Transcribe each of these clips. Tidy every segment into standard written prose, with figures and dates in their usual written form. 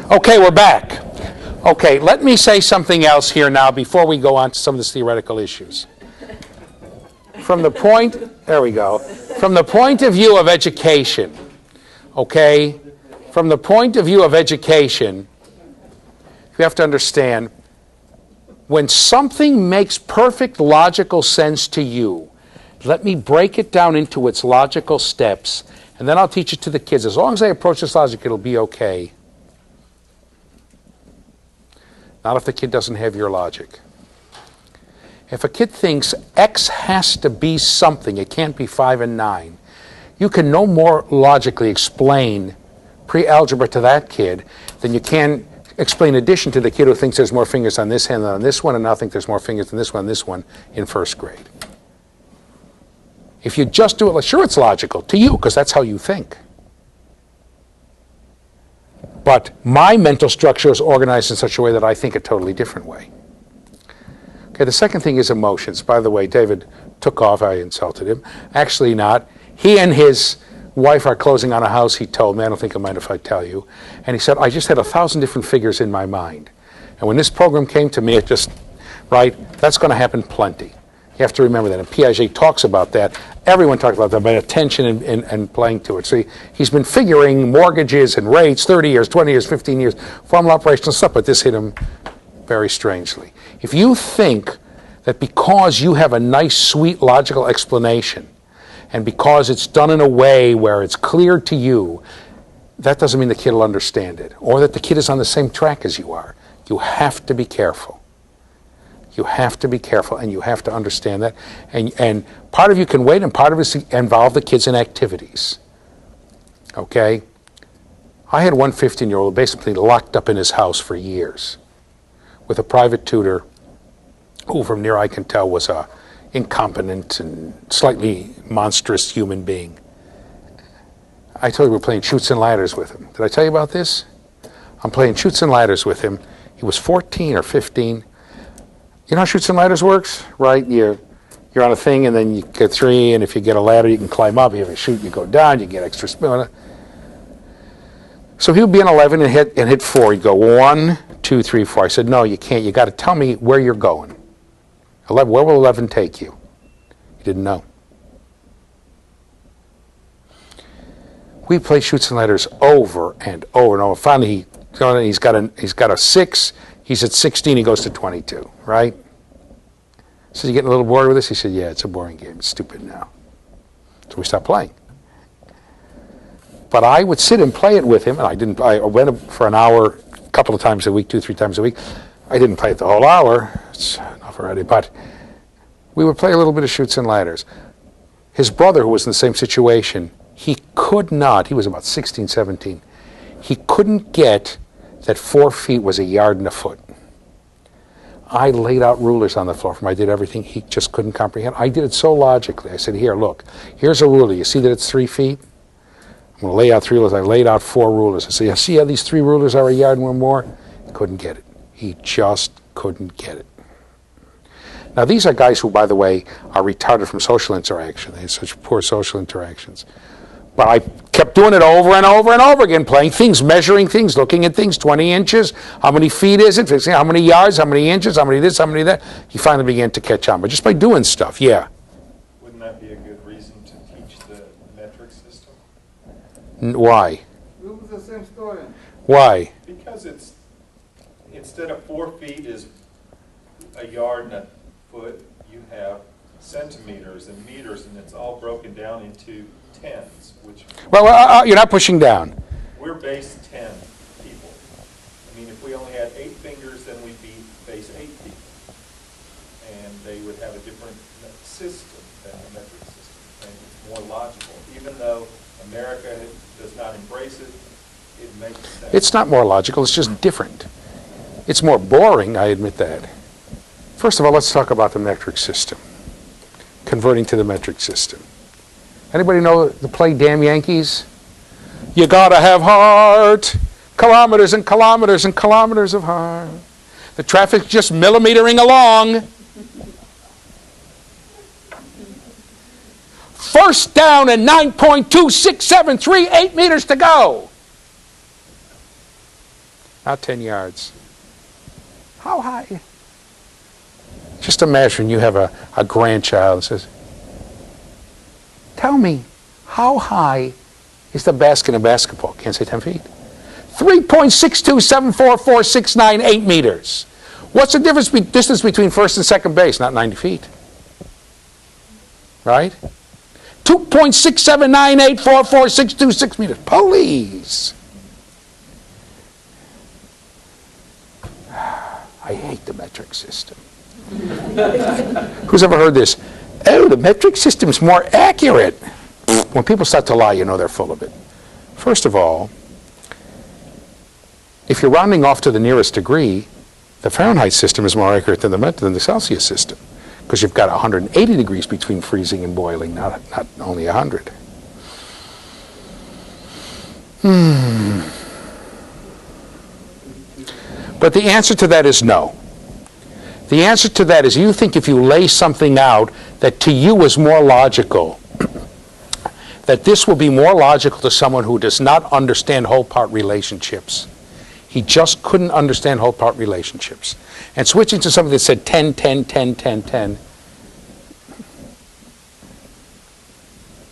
Okay, we're back. Okay, let me say something else here now before we go on to some of these theoretical issues. From the point of view of education, okay, from the point of view of education, you have to understand, when something makes perfect logical sense to you, let me break it down into its logical steps, and then I'll teach it to the kids. As long as they approach this logic, it'll be okay. Not if the kid doesn't have your logic. If a kid thinks X has to be something, it can't be 5 and 9, you can no more logically explain pre-algebra to that kid than you can explain addition to the kid who thinks there's more fingers on this hand than on this one, and now think there's more fingers than this one in first grade. If you just do it, sure, it's logical to you because that's how you think. But my mental structure is organized in such a way that I think a totally different way. Okay, the second thing is emotions. By the way, David took off. I insulted him. Actually not. He and his wife are closing on a house, he told me. I don't think he'll mind if I tell you. And he said, I just had 1,000 different figures in my mind. And when this program came to me, it just, right, that's going to happen plenty. You have to remember that. And Piaget talks about that. Everyone talks about that, about attention and playing to it. So he's been figuring mortgages and rates 30 years, 20 years, 15 years, formula operational stuff, but this hit him very strangely. If you think that because you have a nice, sweet, logical explanation, and because it's done in a way where it's clear to you, that doesn't mean the kid will understand it, or that the kid is on the same track as you are. You have to be careful. You have to be careful, and you have to understand that. And part of you can wait, and part of it is to involve the kids in activities. Okay? I had one 15-year-old basically locked up in his house for years with a private tutor who, from near I can tell, was a incompetent and slightly monstrous human being. I told you we were playing Chutes and Ladders with him. Did I tell you about this? I'm playing Chutes and Ladders with him. He was 14 or 15. You know how Chutes and Ladders works, right? You're on a thing, and then you get 3, and if you get a ladder, you can climb up. If you shoot, you go down. You get extra spin. So he would be in 11 and hit 4. He'd go 1, 2, 3, 4. I said, no, you can't. You got to tell me where you're going. 11, where will 11 take you? He didn't know. We play Chutes and Ladders over and over and over. Finally, he's got a 6. He's at 16. He goes to 22. Right? So you getting a little bored with this? He said, "Yeah, it's a boring game. It's stupid now." So we stopped playing. But I would sit and play it with him, and I went for an hour, a couple of times a week, 2-3 times a week. I didn't play it the whole hour. It's enough already. But we would play a little bit of Chutes and Ladders. His brother, who was in the same situation, he could not. He was about 16, 17. He couldn't get that 4 feet was 1 yard and a foot. I laid out rulers on the floor for him. I did everything. He just couldn't comprehend. I did it so logically. I said, here, look, here's a ruler. You see that it's 3 feet? I'm going to lay out 3 rulers. I laid out 4 rulers. I said, you see how these 3 rulers are 1 yard and 1 more? He couldn't get it. He just couldn't get it. Now, these are guys who, by the way, are retarded from social interaction. They have such poor social interactions. But I kept doing it over and over and over again, playing things, measuring things, looking at things, 20 inches, how many feet is it, how many yards, how many inches, how many this, how many that. He finally began to catch on, but just by doing stuff, yeah. Wouldn't that be a good reason to teach the metric system? Why? It was the same story. Why? Because it's, instead of 4 feet is 1 yard and a foot, you have centimeters and meters, and it's all broken down into tens, which... Well, you're not pushing down. We're base 10 people. I mean, if we only had 8 fingers, then we'd be base 8 people. And they would have a different system than the metric system. And it's more logical. Even though America does not embrace it, it makes sense. It's not more logical, it's just different. It's more boring, I admit that. First of all, let's talk about the metric system. Converting to the metric system. Anybody know the play Damn Yankees? You gotta have heart. Kilometers and kilometers and kilometers of heart. The traffic's just millimetering along. First down and 9.2673, 8 meters to go. Not 10 yards. How high? Just imagine you have a grandchild that says, tell me, how high is the basket in basketball? Can't say 10 feet. 3.6274469 meters. What's the distance between first and second base? Not 90 feet. Right? 2.679844626 meters. Please. I hate the metric system. Who's ever heard this? Oh, the metric system's more accurate. When people start to lie, you know they're full of it. First of all, if you're rounding off to the nearest degree, the Fahrenheit system is more accurate than the Celsius system, because you've got 180 degrees between freezing and boiling, not only 100. But the answer to that is no. The answer to that is you think if you lay something out that to you is more logical, that this will be more logical to someone who does not understand whole-part relationships. He just couldn't understand whole-part relationships. And switching to something that said 10, 10, 10, 10, 10,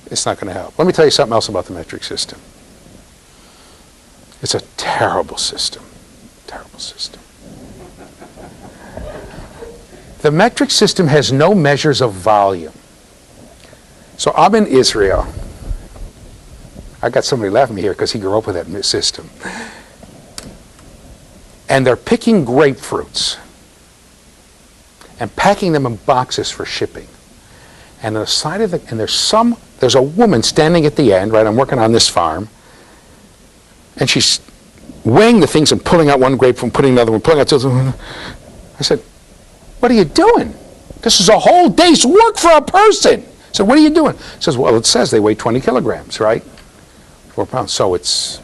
it's not going to help. Let me tell you something else about the metric system. It's a terrible system. Terrible system. The metric system has no measures of volume. So I'm in Israel. I got somebody laughing at me here because he grew up with that system. And they're picking grapefruits and packing them in boxes for shipping. And on the side of there's a woman standing at the end, right? I'm working on this farm. And she's weighing the things and pulling out one grapefruit and putting another one, pulling out the other one. I said, what are you doing? This is a whole day's work for a person. I said, what are you doing? He says, well, it says they weigh 20 kilograms, right? 4 pounds. So it's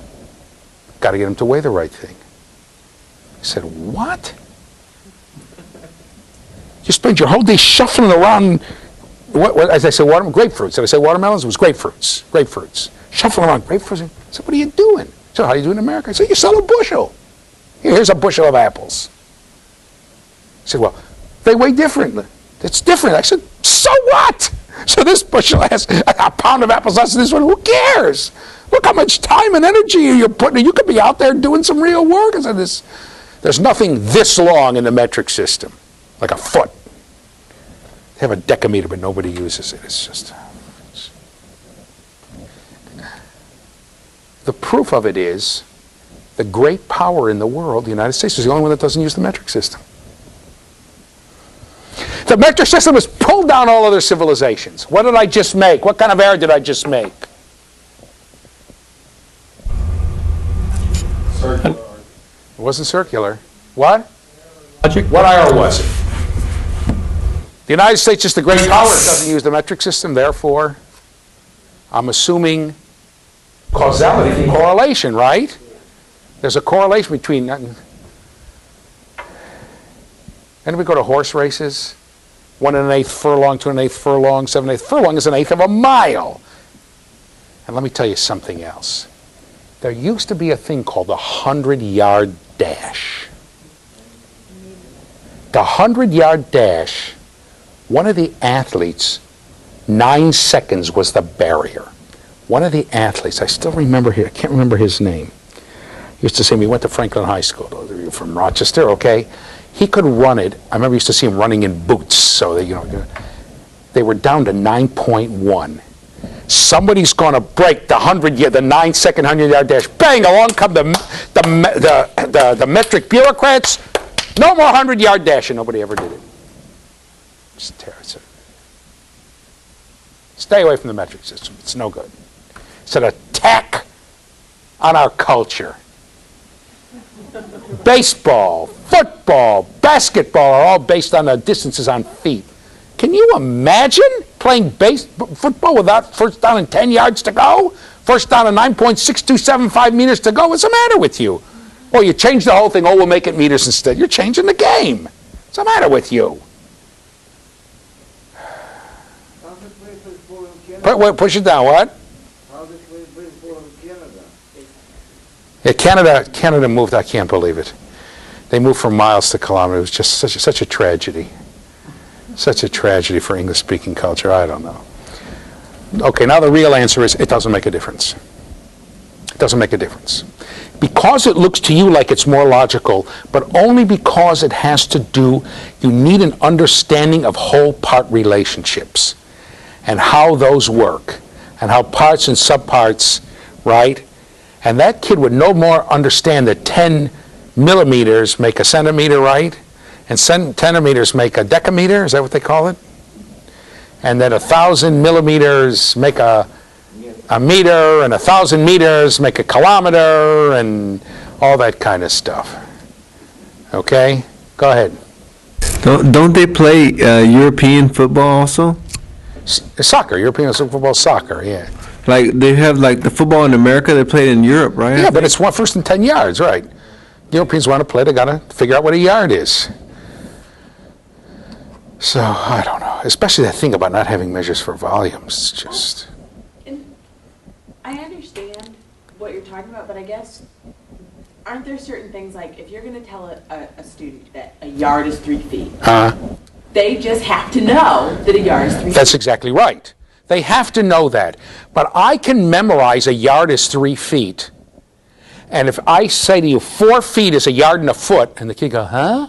got to get them to weigh the right thing. I said, what? You spend your whole day shuffling around, as I said, grapefruits. Did I say watermelons? It was grapefruits. Grapefruits. Shuffling around grapefruits. I said, what are you doing? He said, how do you do in America? I said, you sell a bushel. Here's a bushel of apples. He said, well, they weigh differently. It's different. I said, so what? So this bushel has a pound of apples less than this one. Who cares? Look how much time and energy you're putting. You could be out there doing some real work. I said, there's nothing this long in the metric system, like a foot. They have a decameter, but nobody uses it. It's just... The proof of it is the great power in the world, the United States, is the only one that doesn't use the metric system. The metric system has pulled down all other civilizations. What did I just make? What kind of error did I just make? Circular. It wasn't circular. What? Logic. What error was it? The United States is the great power. It doesn't use the metric system. Therefore, I'm assuming causality, correlation, right? There's a correlation between... And we go to horse races. 1 1/8 furlong, 2 1/8 furlong, 7 1/8 furlong is 1/8 of a mile. And let me tell you something else. There used to be a thing called the 100-yard dash. The 100-yard dash, one of the athletes, 9 seconds was the barrier. One of the athletes, I still remember I can't remember his name. He used to say, we went to Franklin High School, those of you from Rochester, okay? He could run it. I remember I used to see him running in boots, so they were down to 9.1. Somebody's going to break the 9-second 100-yard dash. Bang! Along come the metric bureaucrats. No more 100-yard dash, and nobody ever did it. Just terrible. Stay away from the metric system. It's no good. It's an attack on our culture. Baseball, football, basketball are all based on the distances on feet. Can you imagine playing football without first down and 10 yards to go? First down and 9.6275 meters to go? What's the matter with you? Oh, you changed the whole thing. Oh, we'll make it meters instead. You're changing the game. What's the matter with you? Push it down. What? How they play baseball in Canada? Yeah, Canada moved, I can't believe it. They moved from miles to kilometers. It was just such a tragedy. Such a tragedy for English-speaking culture. I don't know. Okay, now the real answer is it doesn't make a difference. It doesn't make a difference. Because it looks to you like it's more logical, but only because it has to do, you need an understanding of whole-part relationships and how those work and how parts and subparts, right? And that kid would no more understand that 10 millimeters make a centimeter, right? And centimeters make a decameter, is that what they call it? And that 1,000 millimeters make a meter, and 1,000 meters make a kilometer, and all that kind of stuff. Okay? Go ahead. Don't they play European football also? Soccer, European football, soccer, yeah. Like they have like the football in America, they play in Europe, right? Yeah, but it's first and 10 yards, right? Europeans want to play, they got to figure out what a yard is. So, I don't know. Especially that thing about not having measures for volumes. It's just... And I understand what you're talking about, but I guess, aren't there certain things like if you're going to tell a student that a yard is 3 feet, they just have to know that a yard is 3 feet? That's exactly right. They have to know that. But I can memorize a yard is 3 feet. And if I say to you 4 feet is a yard and a foot, and the kid goes, huh?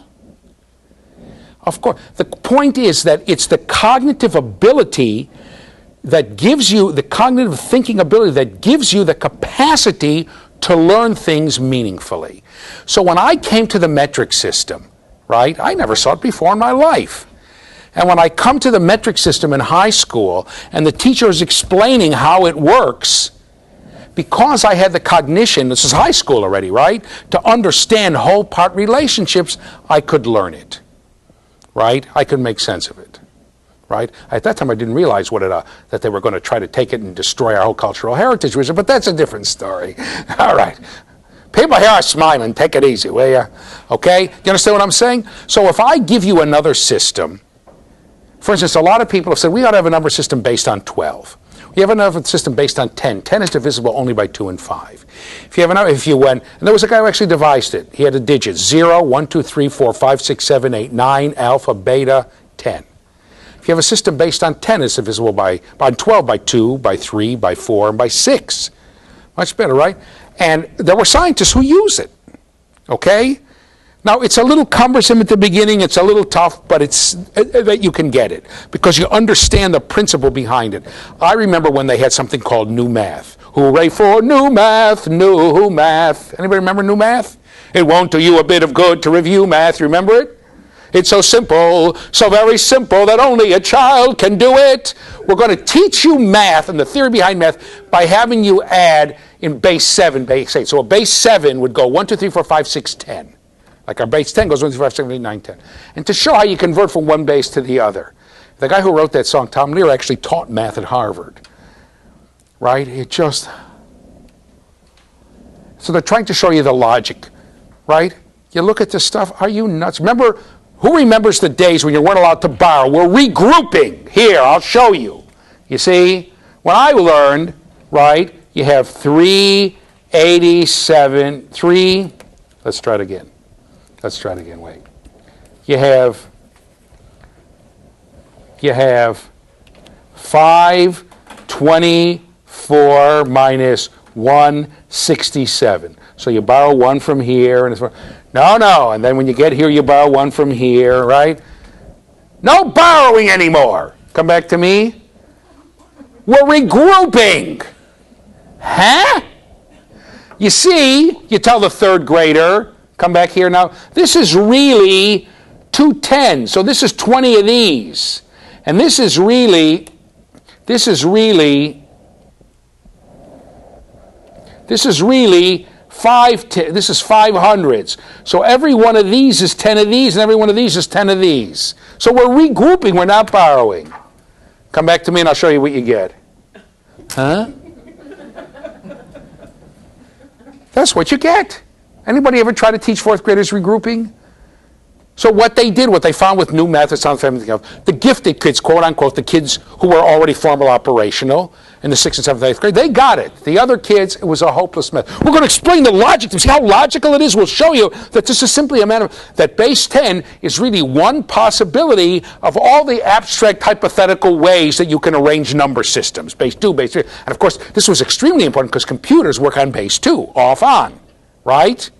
Of course. The point is that it's the cognitive ability that gives you, the cognitive thinking ability that gives you the capacity to learn things meaningfully. So when I came to the metric system, right, I never saw it before in my life. And when I come to the metric system in high school and the teacher is explaining how it works, because I had the cognition, this is high school already, right, to understand whole part relationships, I could learn it. Right? I could make sense of it. Right? At that time, I didn't realize that they were going to try to take it and destroy our whole cultural heritage, but that's a different story. All right. People here are smiling. Take it easy, will you? Okay? You understand what I'm saying? So if I give you another system, for instance, a lot of people have said we ought to have a number system based on 12. You have another system based on 10. 10 is divisible only by 2 and 5. If you went, and there was a guy who actually devised it. He had a digit 0, 1, 2, 3, 4, 5, 6, 7, 8, 9, alpha, beta, 10. If you have a system based on 10, it's divisible by 12, by 2, by 3, by 4, and by 6. Much better, right? And there were scientists who use it. Okay? Now, it's a little cumbersome at the beginning, it's a little tough, but it's that you can get it because you understand the principle behind it. I remember when they had something called New Math. Hooray for New Math, New Math. Anybody remember New Math? It won't do you a bit of good to review math, remember it? It's so simple, so very simple that only a child can do it. We're going to teach you math and the theory behind math by having you add in base 7, base 8. So a base 7 would go 1, 2, 3, 4, 5, 6, 10. Like our base 10 goes 1, 2, 3, 4, 5, 6, 7, 8, 9, 10. And to show how you convert from one base to the other. The guy who wrote that song, Tom Lear, actually taught math at Harvard. Right? It just... So they're trying to show you the logic. Right? You look at this stuff, are you nuts? Remember, who remembers the days when you weren't allowed to borrow? We're regrouping. Here, I'll show you. You see? When I learned, right, you have 387, 3... Let's try it again. Let's try it again, wait. You have 524 minus 167. So you borrow 1 from here, and it's no, and then when you get here, you borrow 1 from here, right? No borrowing anymore. Come back to me. We're regrouping. Huh? You see, you tell the third grader, come back here now, this is really 210, so this is 20 of these. And this is really 500s. So every one of these is 10 of these, and every one of these is 10 of these. So we're regrouping, we're not borrowing. Come back to me and I'll show you what you get. Huh? That's what you get. Anybody ever try to teach fourth graders regrouping? So what they did, what they found with new methods, the gifted kids, quote unquote, the kids who were already formal operational in the 6th and 7th, 8th grade, they got it. The other kids, it was a hopeless method. We're going to explain the logic to see how logical it is. We'll show you that this is simply a matter of that base 10 is really one possibility of all the abstract hypothetical ways that you can arrange number systems. Base 2, base 3. And of course, this was extremely important because computers work on base 2, off on, right?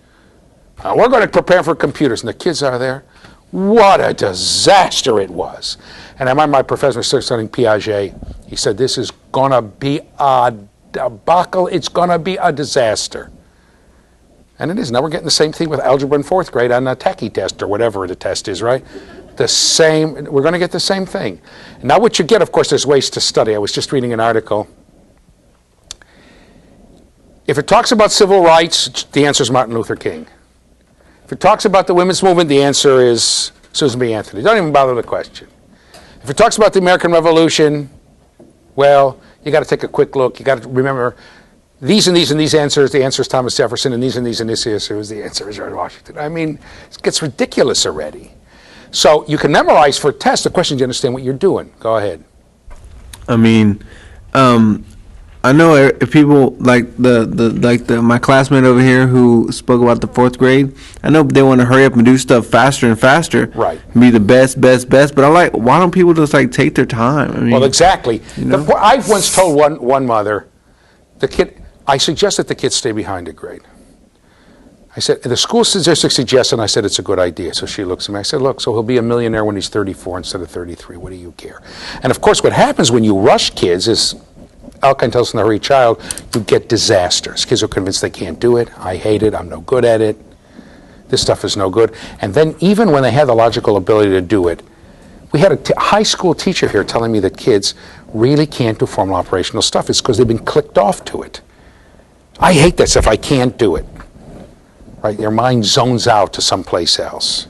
We're going to prepare for computers, and the kids are there. What a disaster it was. And I remember my professor was studying Piaget. He said, this is going to be a debacle. It's going to be a disaster. And it is. Now we're getting the same thing with algebra in 4th grade on a techie test or whatever the test is, right? The same. We're going to get the same thing. And now what you get, of course, there's ways to study. I was just reading an article. If it talks about civil rights, the answer is Martin Luther King. If it talks about the women's movement, the answer is Susan B. Anthony. Don't even bother with the question. If it talks about the American Revolution, well, you got to take a quick look. You got to remember these and these and these answers. The answer is Thomas Jefferson, and these and these and this answers. The answer is George Washington. I mean, it gets ridiculous already. So you can memorize for a test. The question is, you understand what you're doing. Go ahead. I mean, I know if people like my classmate over here who spoke about the 4th grade. I know they want to hurry up and do stuff faster and faster. Right. Be the best. But I'm like, why don't people just like take their time? I mean, well, exactly. You know? I once told one mother, I suggested the kid stay behind a grade. I said, the school statistics suggest, and I said, it's a good idea. So she looks at me. I said, look, so he'll be a millionaire when he's 34 instead of 33. What do you care? And of course, what happens when you rush kids is, Alkine tells us in the hurry child, you get disasters. Kids are convinced they can't do it. I hate it. I'm no good at it. This stuff is no good. And then even when they have the logical ability to do it, we had a high school teacher here telling me that kids really can't do formal operational stuff. It's because they've been clicked off to it. I hate that stuff. I can't do it. Right? Your mind zones out to someplace else.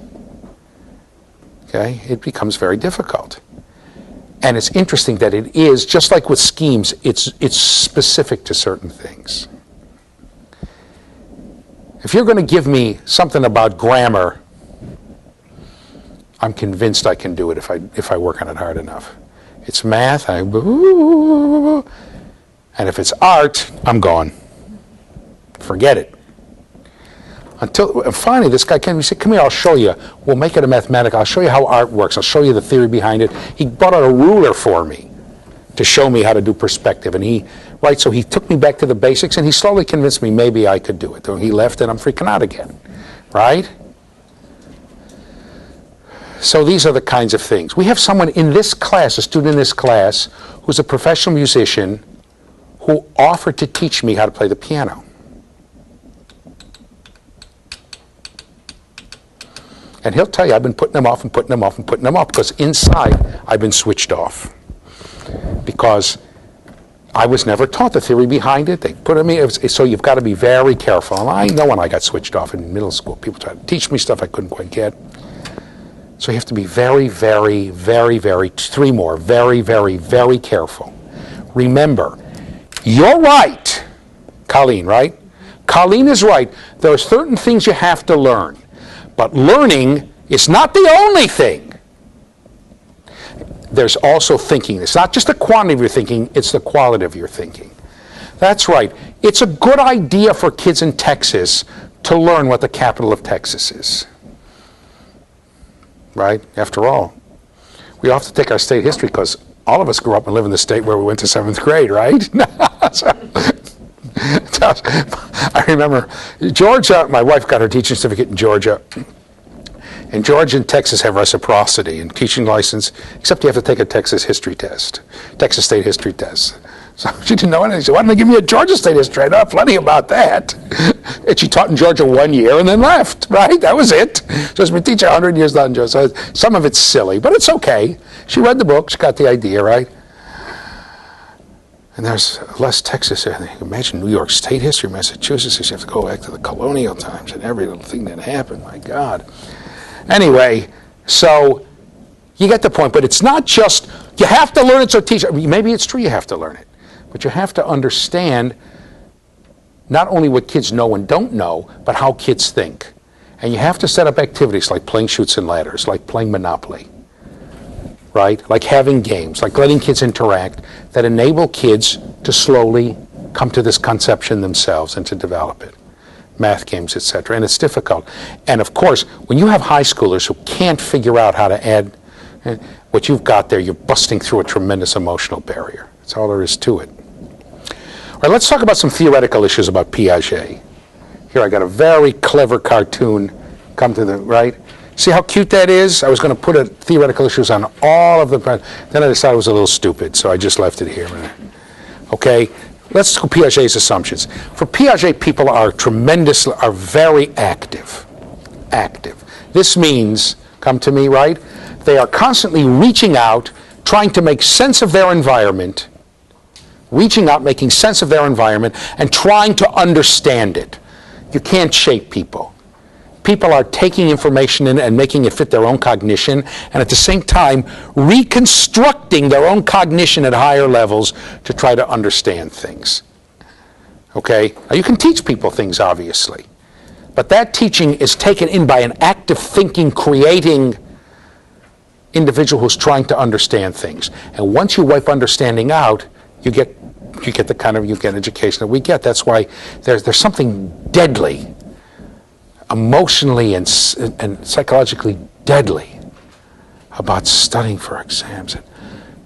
Okay? It becomes very difficult. And it's interesting that it is, just like with schemes, it's specific to certain things. If you're going to give me something about grammar, I'm convinced I can do it if I work on it hard enough. It's math, and if it's art, I'm gone. Forget it. Until finally, this guy came and said, come here, I'll show you. We'll make it a mathematical. I'll show you how art works. I'll show you the theory behind it. He brought out a ruler for me to show me how to do perspective. And so he took me back to the basics, and he slowly convinced me maybe I could do it. Then he left, and I'm freaking out again, right? So these are the kinds of things. We have someone in this class, a student in this class, who's a professional musician who offered to teach me how to play the piano. And he'll tell you, I've been putting them off and putting them off and putting them off because inside I've been switched off. Because I was never taught the theory behind it. They put me, so you've got to be very careful. And I know when I got switched off in middle school, people tried to teach me stuff I couldn't quite get. So you have to be very, very, very, very, three more, very, very, very careful. Remember, you're right, Colleen, right? Colleen is right. There are certain things you have to learn. But learning is not the only thing. There's also thinking. It's not just the quantity of your thinking, it's the quality of your thinking. That's right. It's a good idea for kids in Texas to learn what the capital of Texas is. Right? After all, we all have to take our state history because all of us grew up and live in the state where we went to 7th grade, right? I remember Georgia, my wife got her teaching certificate in Georgia. And Georgia and Texas have reciprocity in teaching license, except you have to take a Texas history test, Texas state history test. So she didn't know anything. She said, why didn't they give me a Georgia state history? I know plenty about that. And she taught in Georgia 1 year and then left, right? That was it. So she's been teaching 100 years down in Georgia. So some of it's silly, but it's okay. She read the book. She got the idea, right? And there's less Texas there. Imagine New York state history, Massachusetts. You have to go back to the colonial times and every little thing that happened. My God. Anyway, so you get the point. But it's not just, you have to learn it, so teach it. Maybe it's true you have to learn it. But you have to understand not only what kids know and don't know, but how kids think. And you have to set up activities like playing Chutes and Ladders, like playing Monopoly, right? Like having games, like letting kids interact that enable kids to slowly come to this conception themselves and to develop it. Math games, etc. And it's difficult. And of course, when you have high schoolers who can't figure out how to add what you've got there, you're busting through a tremendous emotional barrier. That's all there is to it. All right, let's talk about some theoretical issues about Piaget. Here I got a very clever cartoon come to the right. See how cute that is? I was going to put theoretical issues on all of the, then I decided it was a little stupid, so I just left it here. Okay, let's go Piaget's assumptions. For Piaget, people are very active. Active. This means, come to me, right? They are constantly reaching out, trying to make sense of their environment, reaching out, making sense of their environment, and trying to understand it. You can't shape people. People are taking information in and making it fit their own cognition, and at the same time reconstructing their own cognition at higher levels to try to understand things. Okay? Now you can teach people things, obviously, but that teaching is taken in by an active thinking, creating individual who's trying to understand things. And once you wipe understanding out, you get the kind of education that we get. That's why there's something deadly, emotionally and psychologically deadly about studying for exams.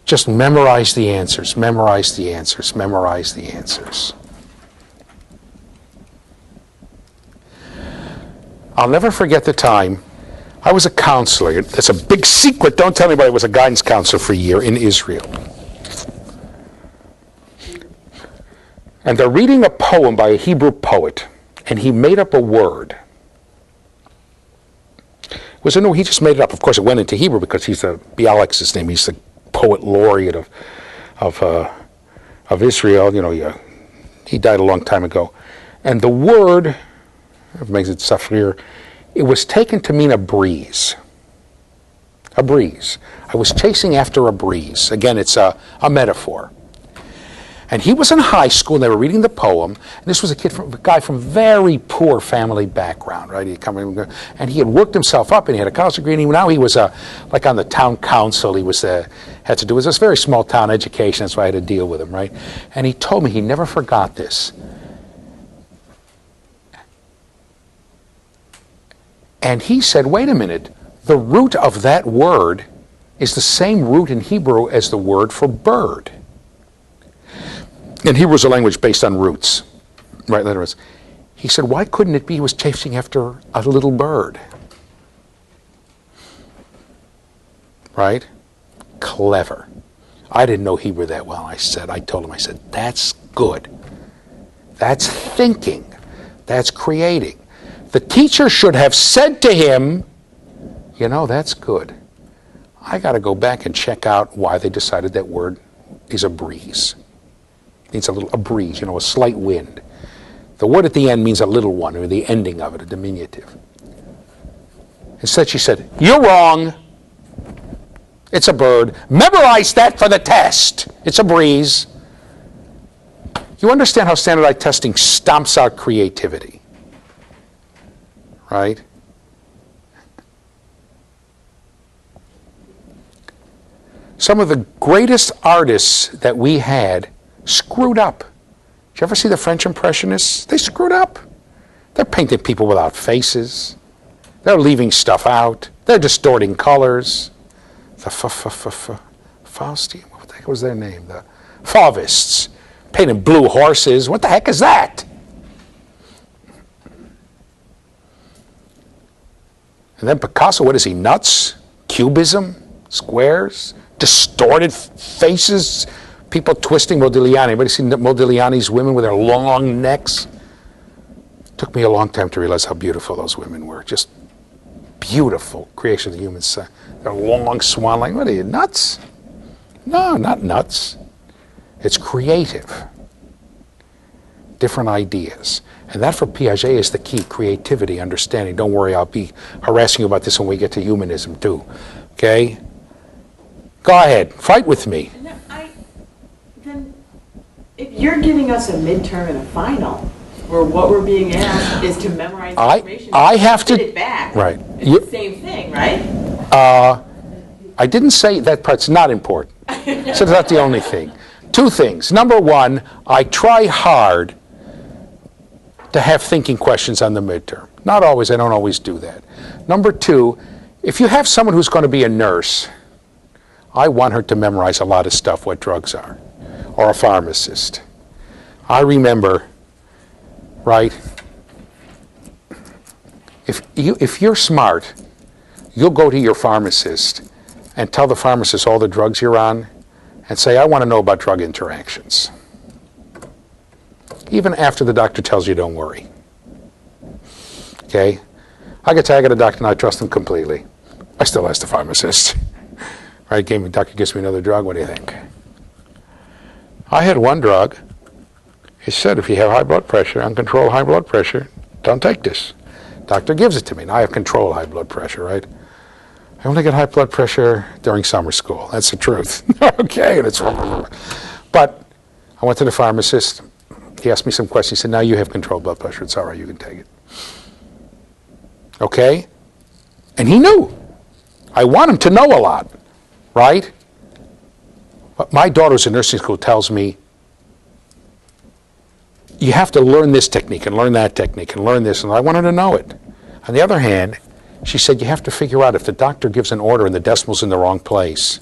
Just memorize the answers, memorize the answers, memorize the answers. I'll never forget the time I was a counselor. It's a big secret. Don't tell anybody I was a guidance counselor for a year in Israel. And they're reading a poem by a Hebrew poet, and he made up a word. He just made it up. Of course, it went into Hebrew because he's Bialik's his name. He's the poet laureate of Israel. You know, he died a long time ago. And the word, it makes it safrir, it was taken to mean a breeze. A breeze. I was chasing after a breeze. Again, it's a metaphor. And he was in high school, and they were reading the poem. And this was a guy from very poor family background, right? And he had worked himself up, and he had a college degree. And now he was like on the town council. He was had to do with this very small town education. That's why I had to deal with him, right? And he told me he never forgot this. And he said, "Wait a minute. The root of that word is the same root in Hebrew as the word for bird." And Hebrew is a language based on roots, right? Letters. He said, why couldn't it be he was chasing after a little bird? Right? Clever. I didn't know Hebrew that well. I told him, that's good. That's thinking. That's creating. The teacher should have said to him, that's good. I got to go back and check out why they decided that word is a breeze. It means a breeze, a slight wind. The word at the end means a little one, or the ending of it, a diminutive. Instead, she said, "You're wrong. It's a bird. Memorize that for the test. It's a breeze." You understand how standardized testing stomps out creativity, right? Some of the greatest artists that we had screwed up. Did you ever see the French Impressionists? They screwed up. They're painting people without faces. They're leaving stuff out. They're distorting colors. The Faustian, what the heck was their name? The Fauvists. Painting blue horses. What the heck is that? And then Picasso, what is he, nuts? Cubism? Squares? Distorted faces? People twisting Modigliani. Anybody seen Modigliani's women with their long necks? Took me a long time to realize how beautiful those women were. Just beautiful creation of the human son. Their long swan like, what are you, nuts? No, not nuts. It's creative. Different ideas. And that for Piaget is the key, creativity, understanding. Don't worry, I'll be harassing you about this when we get to humanism too. Okay? Go ahead, fight with me. Then if you're giving us a midterm and a final, where what we're being asked is to memorize information. I have to. Get it back. Right. It's the same thing, right? I didn't say that part's not important. So it's not the only thing. Two things. Number one, I try hard to have thinking questions on the midterm. Not always, I don't always do that. Number two, if you have someone who's going to be a nurse, I want her to memorize a lot of stuff, what drugs are, or a pharmacist. I remember, right, if you're smart, you'll go to your pharmacist and tell the pharmacist all the drugs you're on and say, I want to know about drug interactions. Even after the doctor tells you, don't worry. Okay? I got a doctor and I trust him completely. I still ask the pharmacist. Right? Doctor gives me another drug, what do you think? I had one drug. He said, if you have high blood pressure, uncontrolled high blood pressure, don't take this. Doctor gives it to me. Now I have controlled high blood pressure, right? I only get high blood pressure during summer school. That's the truth. Okay, and it's. But I went to the pharmacist. He asked me some questions. He said, now you have controlled blood pressure. It's all right. You can take it. Okay? And he knew. I want him to know a lot, right? But my daughter's in nursing school tells me, you have to learn this technique and learn that technique and learn this, and I want her to know it. On the other hand, she said, you have to figure out if the doctor gives an order and the decimal's in the wrong place.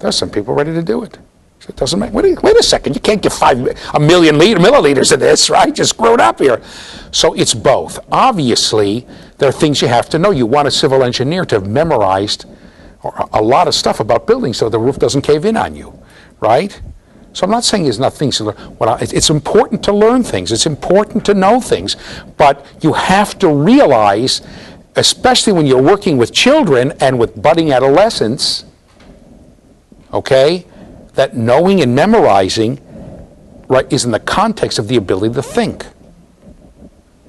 There's some people ready to do it. So it doesn't make, wait a second, you can't give a million milliliters of this, right? Just screw it up here. So it's both. Obviously, there are things you have to know. You want a civil engineer to have memorized a lot of stuff about buildings so the roof doesn't cave in on you, right? So I'm not saying there's not things to learn. It's important to learn things. It's important to know things. But you have to realize, especially when you're working with children and with budding adolescents, okay, that knowing and memorizing, right, is in the context of the ability to think.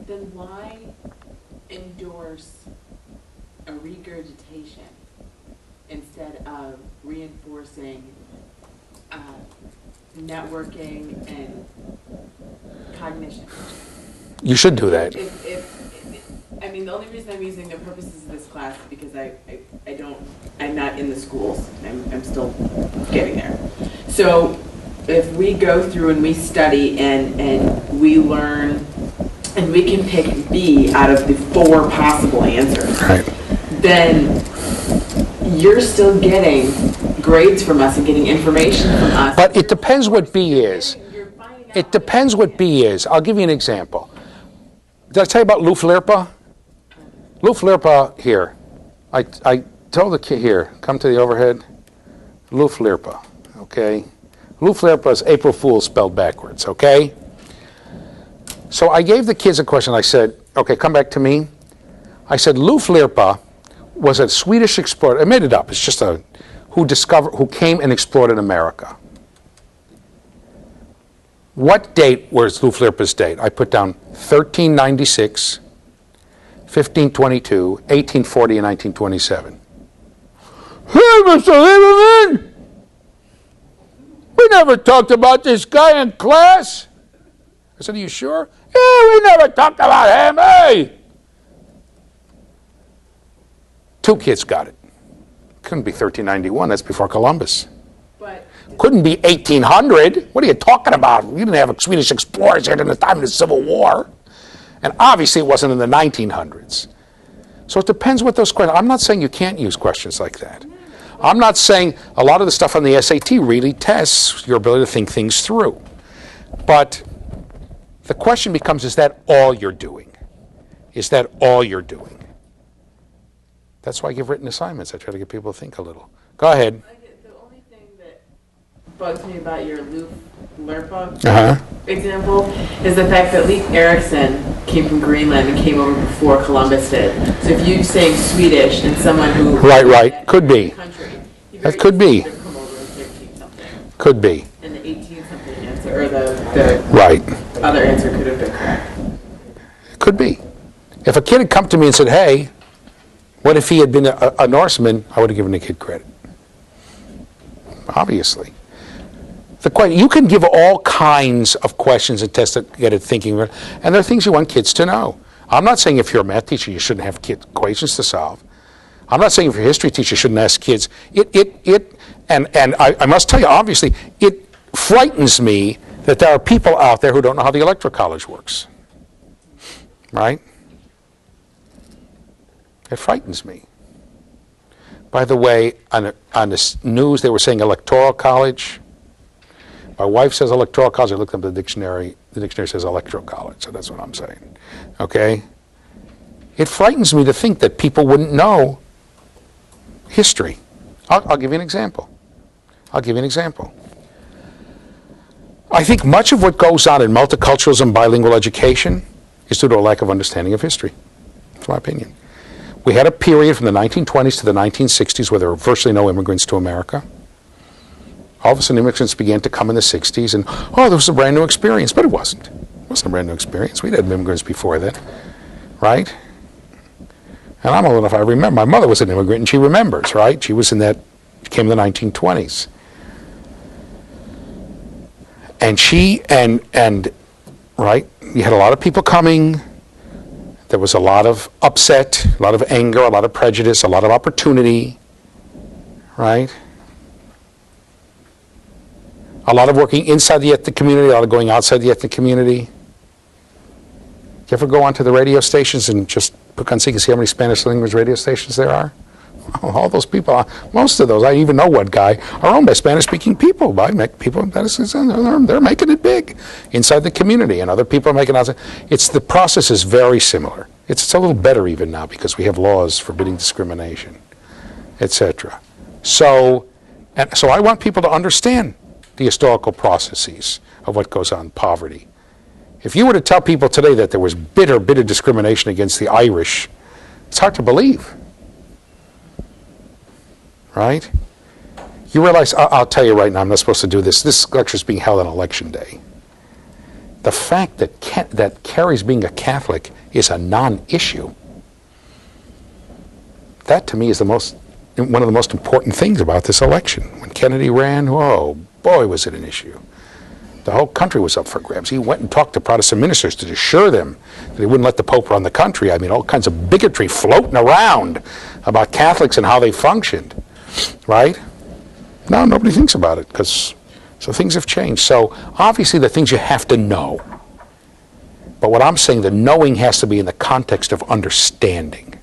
Then why endorse a regurgitation instead of reinforcing networking and cognition? You should do that. I mean, the only reason I'm using the purposes of this class is because I'm not in the schools. I'm still getting there. So if we go through and we study and we learn and we can pick B out of the 4 possible answers, Right. then you're still getting grades from us and getting information from us. But it depends what B is. It depends what B is. I'll give you an example. Did I tell you about Lou Flirpa? Lou Flirpa, here. I told the kid here, come to the overhead. Lou Flirpa, okay? Lou Flirpa is April Fool's spelled backwards, okay? So I gave the kids a question. I said, okay, come back to me. I said, Lou Flirpa was a Swedish explorer. I made it up. It's just who came and explored in America. What date was Lou Flirpa's date? I put down 1396, 1522, 1840, and 1927. Hey, Mr. Lieberman! We never talked about this guy in class. I said, are you sure? Yeah, we never talked about him, hey! 2 kids got it. Couldn't be 1391, that's before Columbus. But Couldn't be 1800. What are you talking about? We didn't have Swedish explorers here in the time of the Civil War. And obviously it wasn't in the 1900s. So it depends what those questions. I'm not saying you can't use questions like that. I'm not saying a lot of the stuff on the SAT really tests your ability to think things through. But the question becomes, is that all you're doing? Is that all you're doing? That's why I give written assignments. I try to get people to think a little. Go ahead. the only thing that bugs me about your Lou Flirpa Uh-huh. example is the fact that Leif Erikson came from Greenland and came over before Columbus did. So if you're saying Swedish and someone who Right. Could be. That could be. Come over in 13-something. Could be. And the 18-something answer, or the Right. other answer could have been correct. Could be. If a kid had come to me and said, hey, what if he had been a Norseman, I would have given the kid credit. Obviously. You can give all kinds of questions and tests that get it thinking, and there are things you want kids to know. I'm not saying if you're a math teacher you shouldn't have equations to solve. I'm not saying if you're a history teacher you shouldn't ask kids. And I must tell you, obviously, it frightens me that there are people out there who don't know how the Electoral College works. Right? It frightens me. By the way, on the news they were saying Electoral College. My wife says Electoral College. I looked up the dictionary. The dictionary says Electoral College, so that's what I'm saying. Okay? It frightens me to think that people wouldn't know history. I'll give you an example. I think much of what goes on in multiculturalism, bilingual education, is due to a lack of understanding of history. That's my opinion. We had a period from the 1920s to the 1960s where there were virtually no immigrants to America. All of a sudden, immigrants began to come in the 60s, and, there was a brand new experience. But it wasn't. It wasn't a brand new experience. We'd had immigrants before that, right? And I'm old enough, I remember. My mother was an immigrant, and she remembers, right? She was in that, came in the 1920s. And right, you had a lot of people coming. There was a lot of upset, a lot of anger, a lot of prejudice, a lot of opportunity, right? A lot of working inside the ethnic community, a lot of going outside the ethnic community. You ever go onto the radio stations and just look on so you can see how many Spanish language radio stations there are? All those people, most of those, I even know one guy, are owned by Spanish-speaking people, by people they're making it big inside the community, and other people are making it outside. The process is very similar. It's a little better even now because we have laws forbidding discrimination, etc. So I want people to understand the historical processes of what goes on in poverty. If you were to tell people today that there was bitter discrimination against the Irish, it's hard to believe. Right? You realize, I'll tell you right now, I'm not supposed to do this. This lecture is being held on Election Day. The fact that Kerry's being a Catholic is a non-issue. That, to me, is one of the most important things about this election. When Kennedy ran, oh boy, was it an issue. The whole country was up for grabs. He went and talked to Protestant ministers to assure them that he wouldn't let the Pope run the country. I mean, all kinds of bigotry floating around about Catholics and how they functioned. Right? No, nobody thinks about it so things have changed. So obviously the things you have to know. But what I'm saying, the knowing has to be in the context of understanding.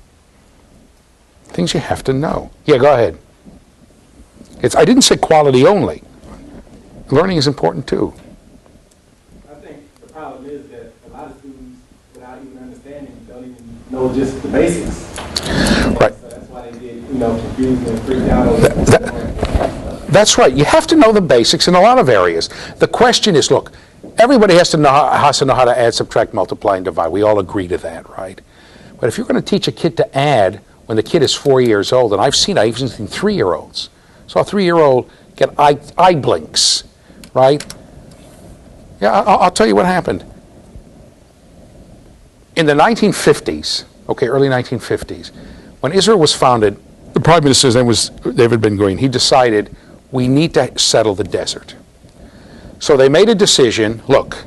Things you have to know. Yeah, go ahead. I didn't say quality only. Learning is important too. I think the problem is that a lot of students, without even understanding, don't even know just the basics. Right. So that's why they get, confused and freaked out over That's right. You have to know the basics in a lot of areas. The question is, look, everybody has to know how to add, subtract, multiply, and divide. We all agree to that, right? But if you're going to teach a kid to add when the kid is 4 years old, and I've even seen 3-year-olds. So a 3-year-old get eye blinks, right? Yeah, I'll tell you what happened. In the 1950s, early 1950s, when Israel was founded, the prime minister's name was David Ben-Gurion. He decided we need to settle the desert. So they made a decision, look,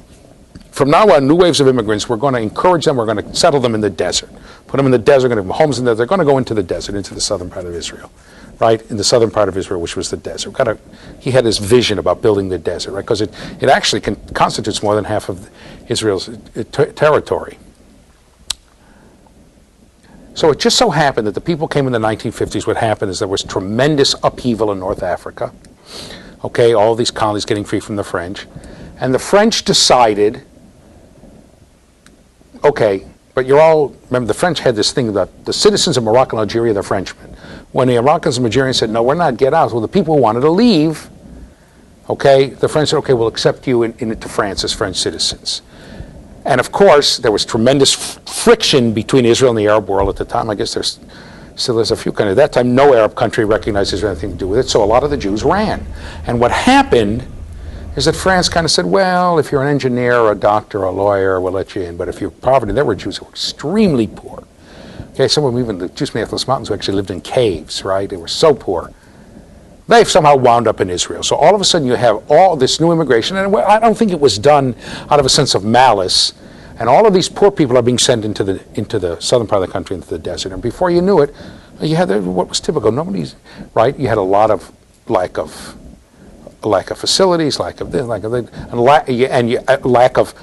from now on, new waves of immigrants, we're going to encourage them, we're going to settle them in the desert. Put them in the desert, we're going to have homes in there, they're going to go into the desert, into the southern part of Israel. Right, in the southern part of Israel, which was the desert. He had his vision about building the desert, right? Because it actually constitutes more than half of Israel's territory. So it just so happened that the people came in the 1950s. What happened is there was tremendous upheaval in North Africa. Okay, all these colonies getting free from the French. And the French decided, okay, but remember the French had this thing that the citizens of Morocco and Algeria, they're Frenchmen. When the Moroccans and Algerians said, no, we're not, get out. Well, the people who wanted to leave, okay, the French said, okay, we'll accept you into France as French citizens. And of course, there was tremendous friction between Israel and the Arab world at the time. I guess there's a few countries. At that time, no Arab country recognized Israel had anything to do with it, so a lot of the Jews ran. And what happened is that France kind of said, well, if you're an engineer or a doctor or a lawyer, we'll let you in. But if you're poverty, there were Jews who were extremely poor. Okay, some of them, even the Jews from the Atlas Mountains, who actually lived in caves, right? They were so poor. They've somehow wound up in Israel. So all of a sudden you have all this new immigration, and I don't think it was done out of a sense of malice. And all of these poor people are being sent into the southern part of the country, into the desert. And before you knew it, you had what was typical. Nobody's right. You had a lot of lack of facilities, lack of this, lack of that, and lack of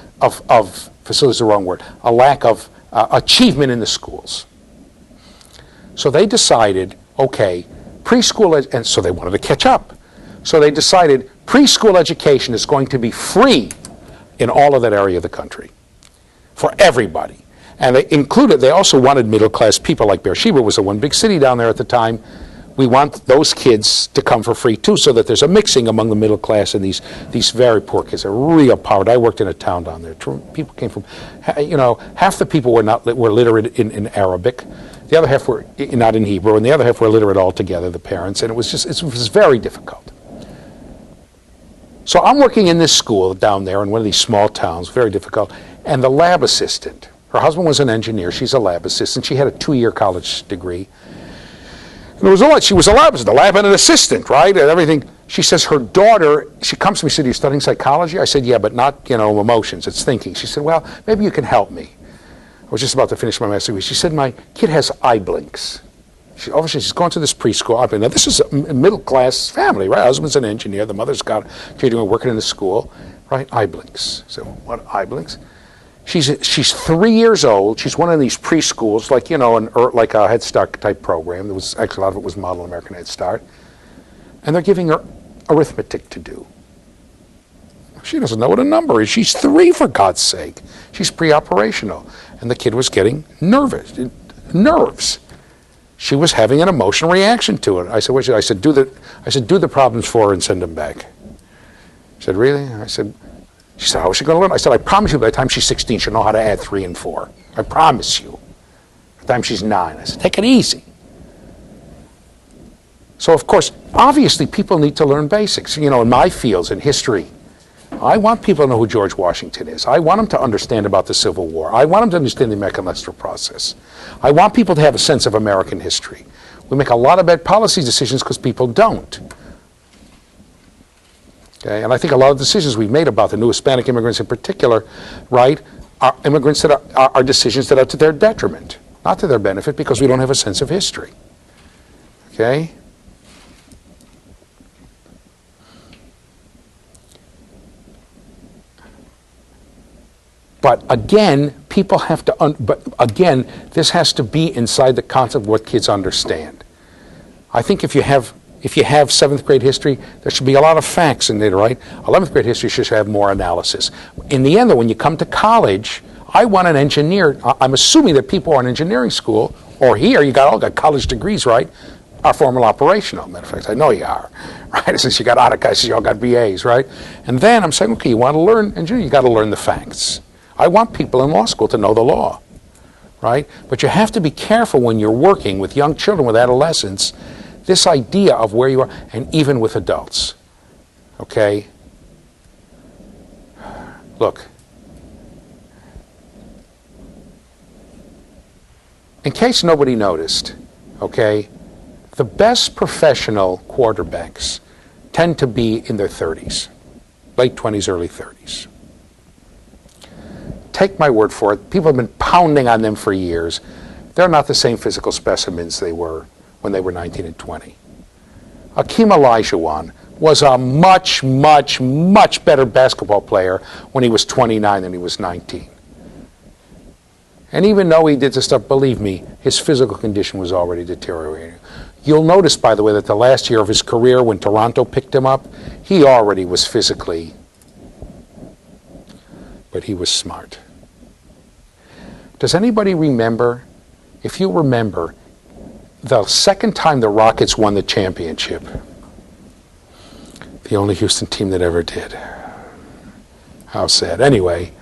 facilities is the wrong word. A lack of achievement in the schools. So they decided, okay, preschool, and so they wanted to catch up. So they decided preschool education is going to be free in all of that area of the country for everybody. And they also wanted middle-class people, like Beersheba was the one big city down there at the time. We want those kids to come for free too, so that there's a mixing among the middle class and these very poor kids. They're real poverty. I worked in a town down there. People came from, half the people were literate in Arabic. The other half were not in Hebrew, and the other half were illiterate altogether, the parents, and it was very difficult. So I'm working in this school down there in one of these small towns, very difficult, and the lab assistant, her husband was an engineer, she's a lab assistant, she had a 2-year college degree. And there was a lot, she was a lab assistant, the lab and an assistant, right, and everything. She says her daughter, she comes to me and said, "Are you studying psychology?" I said, "Yeah, but not, emotions, it's thinking." She said, "Well, maybe you can help me." I was just about to finish my master's degree. She said, "My kid has eye blinks." Obviously, she's going to this preschool. Now, this is a middle-class family, right? Husband's an engineer. The mother's got working in the school, right? Eye blinks. So, what eye blinks? She's 3 years old. She's one of these preschools, like a Head Start type program. There was actually a lot of it was Model American Head Start, and they're giving her arithmetic to do. She doesn't know what a number is. She's 3, for God's sake. She's pre-operational, and the kid was getting nerves. She was having an emotional reaction to it. I said, "What should I said? Do the problems for her and send them back." She said, "Really?" She said, "How is she going to learn?" I said, "I promise you, by the time she's 16, she'll know how to add 3 and 4. I promise you." By the time she's 9, I said, "Take it easy." So, of course, obviously, people need to learn basics. In my fields, in history, I want people to know who George Washington is. I want them to understand about the Civil War. I want them to understand the American electoral process. I want people to have a sense of American history. We make a lot of bad policy decisions because people don't. Okay? And I think a lot of decisions we've made about the new Hispanic immigrants in particular, right, are immigrants that are decisions that are to their detriment, not to their benefit, because we don't have a sense of history. Okay? But again, people have to, this has to be inside the concept of what kids understand. I think if you have 7th grade history, there should be a lot of facts in there, right? 11th grade history should have more analysis. In the end, though, when you come to college, I want an engineer. I'm assuming that people are in engineering school, or here, you all got college degrees, right? Are formal operational. Matter of fact, I know you are, right? Since you got AutoCAD, you all got BAs, right? And then I'm saying, okay, you want to learn engineering, you got to learn the facts. I want people in law school to know the law, right? But you have to be careful when you're working with young children, with adolescents, this idea of where you are, and even with adults, okay? Look, in case nobody noticed, okay, the best professional quarterbacks tend to be in their 30s, late 20s, early 30s. Take my word for it, people have been pounding on them for years. They're not the same physical specimens they were when they were 19 and 20. Hakeem Olajuwon was a much, much, much better basketball player when he was 29 than he was 19. And even though he did this stuff, believe me, his physical condition was already deteriorating. You'll notice, by the way, that the last year of his career, when Toronto picked him up, he already was physically, but he was smart. Does anybody remember, if you remember, the second time the Rockets won the championship, the only Houston team that ever did? How sad. Anyway,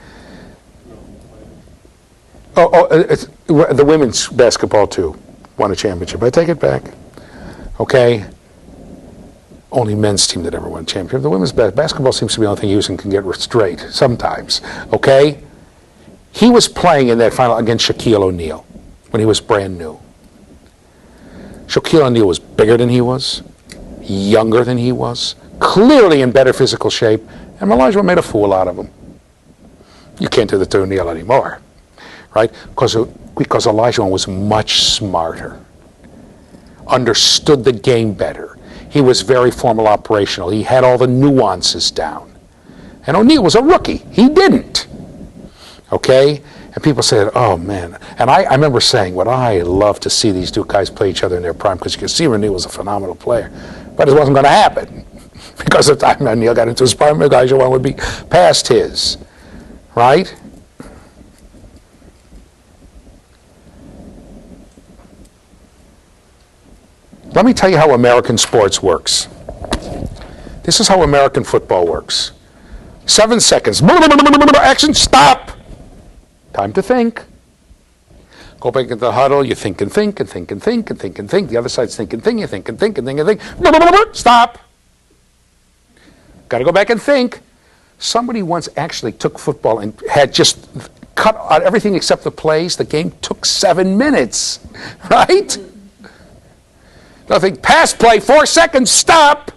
the women's basketball too won a championship. I take it back. Okay. Only men's team that ever won a championship. The women's basketball seems to be the only thing Houston can get straight sometimes. Okay. He was playing in that final against Shaquille O'Neal when he was brand new. Shaquille O'Neal was bigger than he was, younger than he was, clearly in better physical shape, and Olajuwon made a fool out of him. You can't do the 2 Neil anymore, right? Because Olajuwon was much smarter, understood the game better. He was very formal operational. He had all the nuances down. And O'Neal was a rookie. He didn't. Okay? And people said, oh, man. And I remember saying, what I love to see these two guys play each other in their prime, because you could see O'Neal was a phenomenal player. But it wasn't going to happen. Because of the time O'Neal got into his prime, Olajuwon would be past his. Right? Let me tell you how American sports works. This is how American football works. 7 seconds. Action, stop. Time to think. Go back into the huddle, you think and think and think and think and think and think. The other side's think and think, you think and think and think and think. Stop. Got to go back and think. Somebody once actually took football and had just cut out everything except the plays. The game took 7 minutes, right? Nothing. Pass play, 4 seconds, stop.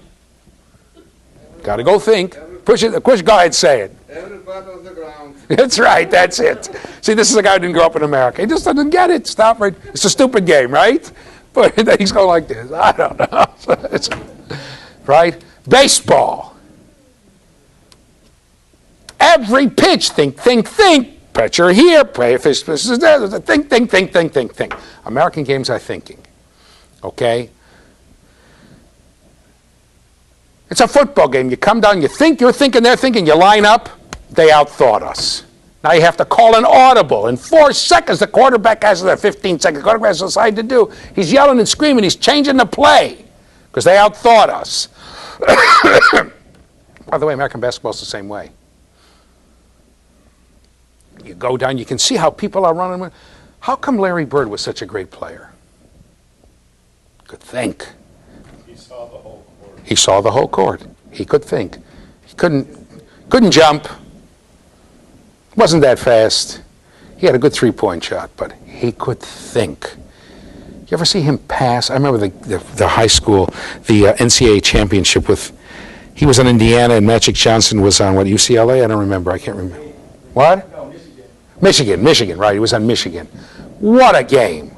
Got to go think. Push it. Go ahead, say it. Every part of the ground. That's right. That's it. See, this is a guy who didn't grow up in America. He just doesn't get it. Stop right. It's a stupid game, right? But then he's going like this. I don't know. Right? Baseball. Every pitch, think, think, think. Pitcher here, play fish, there. Think, think, think, think, think, think. American games are thinking. Okay? It's a football game. You come down, you think, you're thinking, they're thinking, you line up, they outthought us. Now you have to call an audible. In 4 seconds, the quarterback has their 15 seconds. The quarterback has decided to do. He's yelling and screaming. He's changing the play because they outthought us. By the way, American basketball is the same way. You go down, you can see how people are running. How come Larry Bird was such a great player? Could think. He saw the whole court. He saw the whole court. He could think. He couldn't jump. Wasn't that fast. He had a good three-point shot, but he could think. You ever see him pass? I remember the high school, the NCAA championship with, he was in Indiana and Magic Johnson was on, what, UCLA? I don't remember. I can't remember. What? No, Michigan. Michigan, right. He was on Michigan. What a game.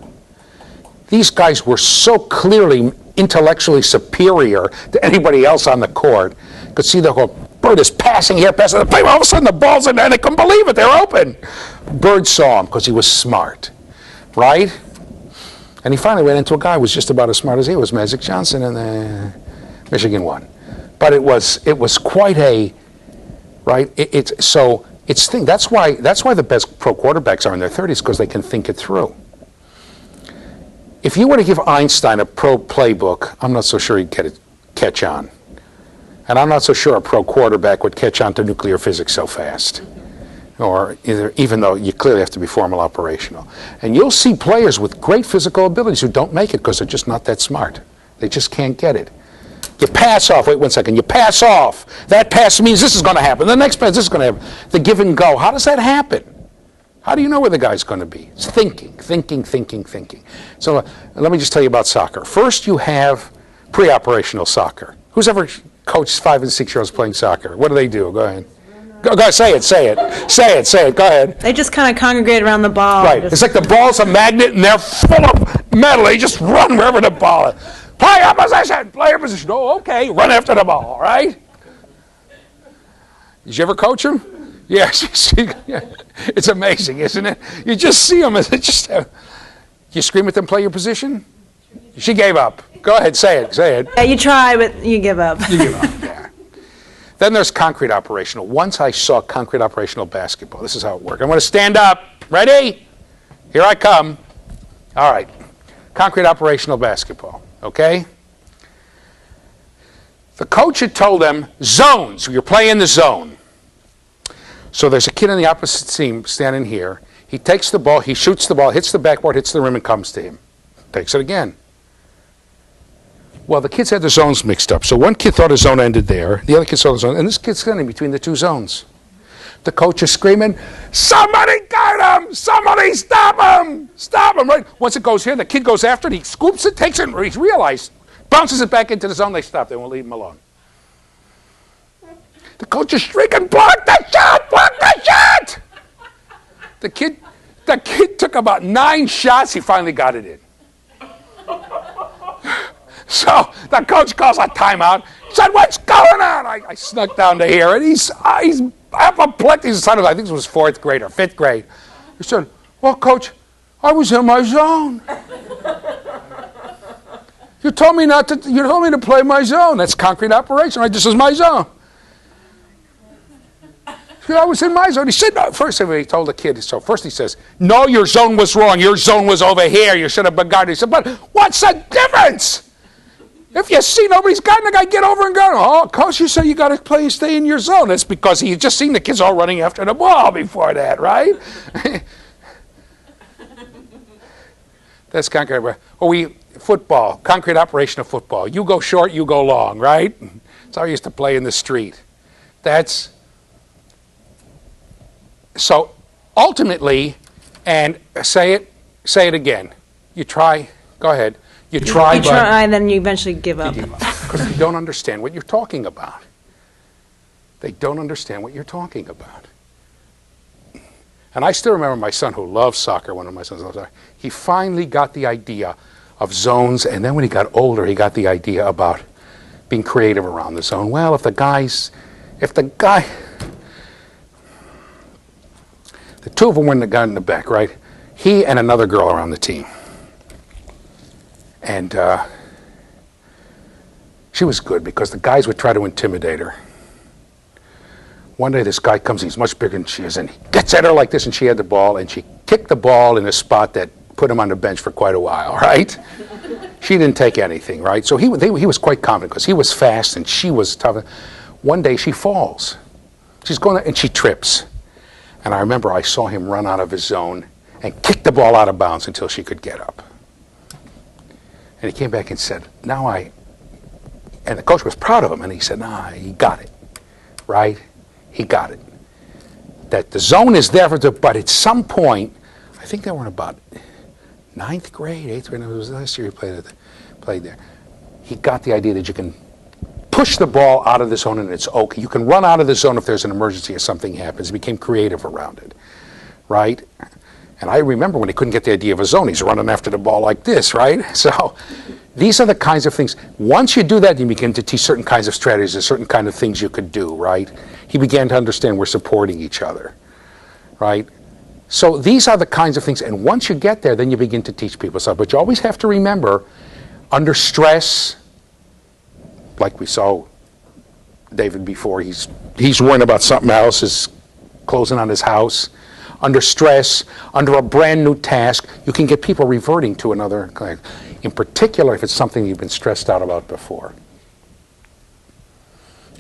These guys were so clearly intellectually superior to anybody else on the court. Could see the whole, Bird is passing here, passing the play. All of a sudden the ball's in there and they couldn't believe it. They were open. Bird saw him because he was smart, right? And he finally ran into a guy who was just about as smart as he was, Magic Johnson, and Michigan won. But it was quite a, right? That's why the best pro quarterbacks are in their 30s, because they can think it through. If you were to give Einstein a pro playbook, I'm not so sure he'd catch on. And I'm not so sure a pro quarterback would catch on to nuclear physics so fast. Or even though you clearly have to be formal operational. And you'll see players with great physical abilities who don't make it because they're just not that smart. They just can't get it. You pass off, wait 1 second, you pass off. That pass means this is going to happen. The next pass, this is going to happen. The give and go, how does that happen? How do you know where the guy's going to be? It's thinking, thinking, thinking, thinking. So let me just tell you about soccer. First you have pre-operational soccer. Who's ever coached 5 and 6 year olds playing soccer? What do they do? Go ahead. Go ahead, say it. Go ahead. They just kind of congregate around the ball. Right. It's like the ball's a magnet and they're full of metal. They just run wherever the ball is. Play your position. Oh, okay. Run after the ball, right? Did you ever coach them? Yes. It's amazing, isn't it? You just see them. You scream at them, play your position? She gave up. Go ahead, say it. Yeah, you try, but you give up. You give up, yeah. Then there's concrete operational. Once I saw concrete operational basketball. This is how it worked. I'm going to stand up. Ready? Here I come. All right. Concrete operational basketball. Okay? The coach had told them, zones. You're playing the zone. So there's a kid on the opposite team standing here. He takes the ball. He shoots the ball, hits the backboard, hits the rim, and comes to him. Takes it again. Well, the kids had the zones mixed up. So one kid thought his zone ended there. The other kid saw the zone. And this kid's standing between the two zones. The coach is screaming, somebody guard him! Somebody stop him! Stop him! Right? Once it goes here, the kid goes after it. He scoops it, takes it, and he realized bounces it back into the zone. They stop. They won't leave him alone. The coach is shrieking, block the shot, block the shot! The kid took about 9 shots. He finally got it in. So the coach calls a timeout. He said, what's going on? I snuck down to here, and he's apoplectic. His son, I think it was 4th grade or 5th grade. He said, well, coach, I was in my zone. You told me to play my zone. That's concrete operation, right? This is my zone. I was in my zone. He said, no. First, he told the kid, so first he says, no, your zone was wrong. Your zone was over here. You should have been guarded. He said, but what's the difference? If you see nobody's guarding the guy, get over and go. Oh, coach, you said you got to play and stay in your zone. That's because he had just seen the kids all running after the ball before that, right? That's concrete. Football, concrete operation of football. You go short, you go long, right? That's how I used to play in the street. So ultimately, and say it again. You try, go ahead. You try, and then you eventually give up. Because they don't understand what you're talking about. They don't understand what you're talking about. And I still remember my son who loves soccer, one of my sons loves soccer. He finally got the idea of zones, and then when he got older, he got the idea about being creative around the zone. Well, if the two of them were in the back, right? He and another girl are on the team. And she was good because the guys would try to intimidate her. One day this guy comes, he's much bigger than she is, and he gets at her like this, and she had the ball, and she kicked the ball in a spot that put him on the bench for quite a while, right? She didn't take anything, right? So he was quite confident because he was fast and she was tough. One day she falls. She's going and she trips. And I remember I saw him run out of his zone and kick the ball out of bounds until she could get up. And he came back and said, and the coach was proud of him, and he said, he got it, right? He got it. That the zone is there, but at some point, I think they were in about 9th grade, 8th grade, it was last year he played there. He got the idea that you can push the ball out of the zone and it's okay. You can run out of the zone if there's an emergency or something happens. He became creative around it, right? And I remember when he couldn't get the idea of a zone, he's running after the ball like this, right? So these are the kinds of things. Once you do that, you begin to teach certain kinds of strategies and certain kind of things you could do, right? He began to understand we're supporting each other, right? So these are the kinds of things, and once you get there, then you begin to teach people stuff. But you always have to remember, under stress, like we saw David before, he's worrying about something else, is closing on his house. Under stress, under a brand new task, you can get people reverting to another kind. In particular, if it's something you've been stressed out about before.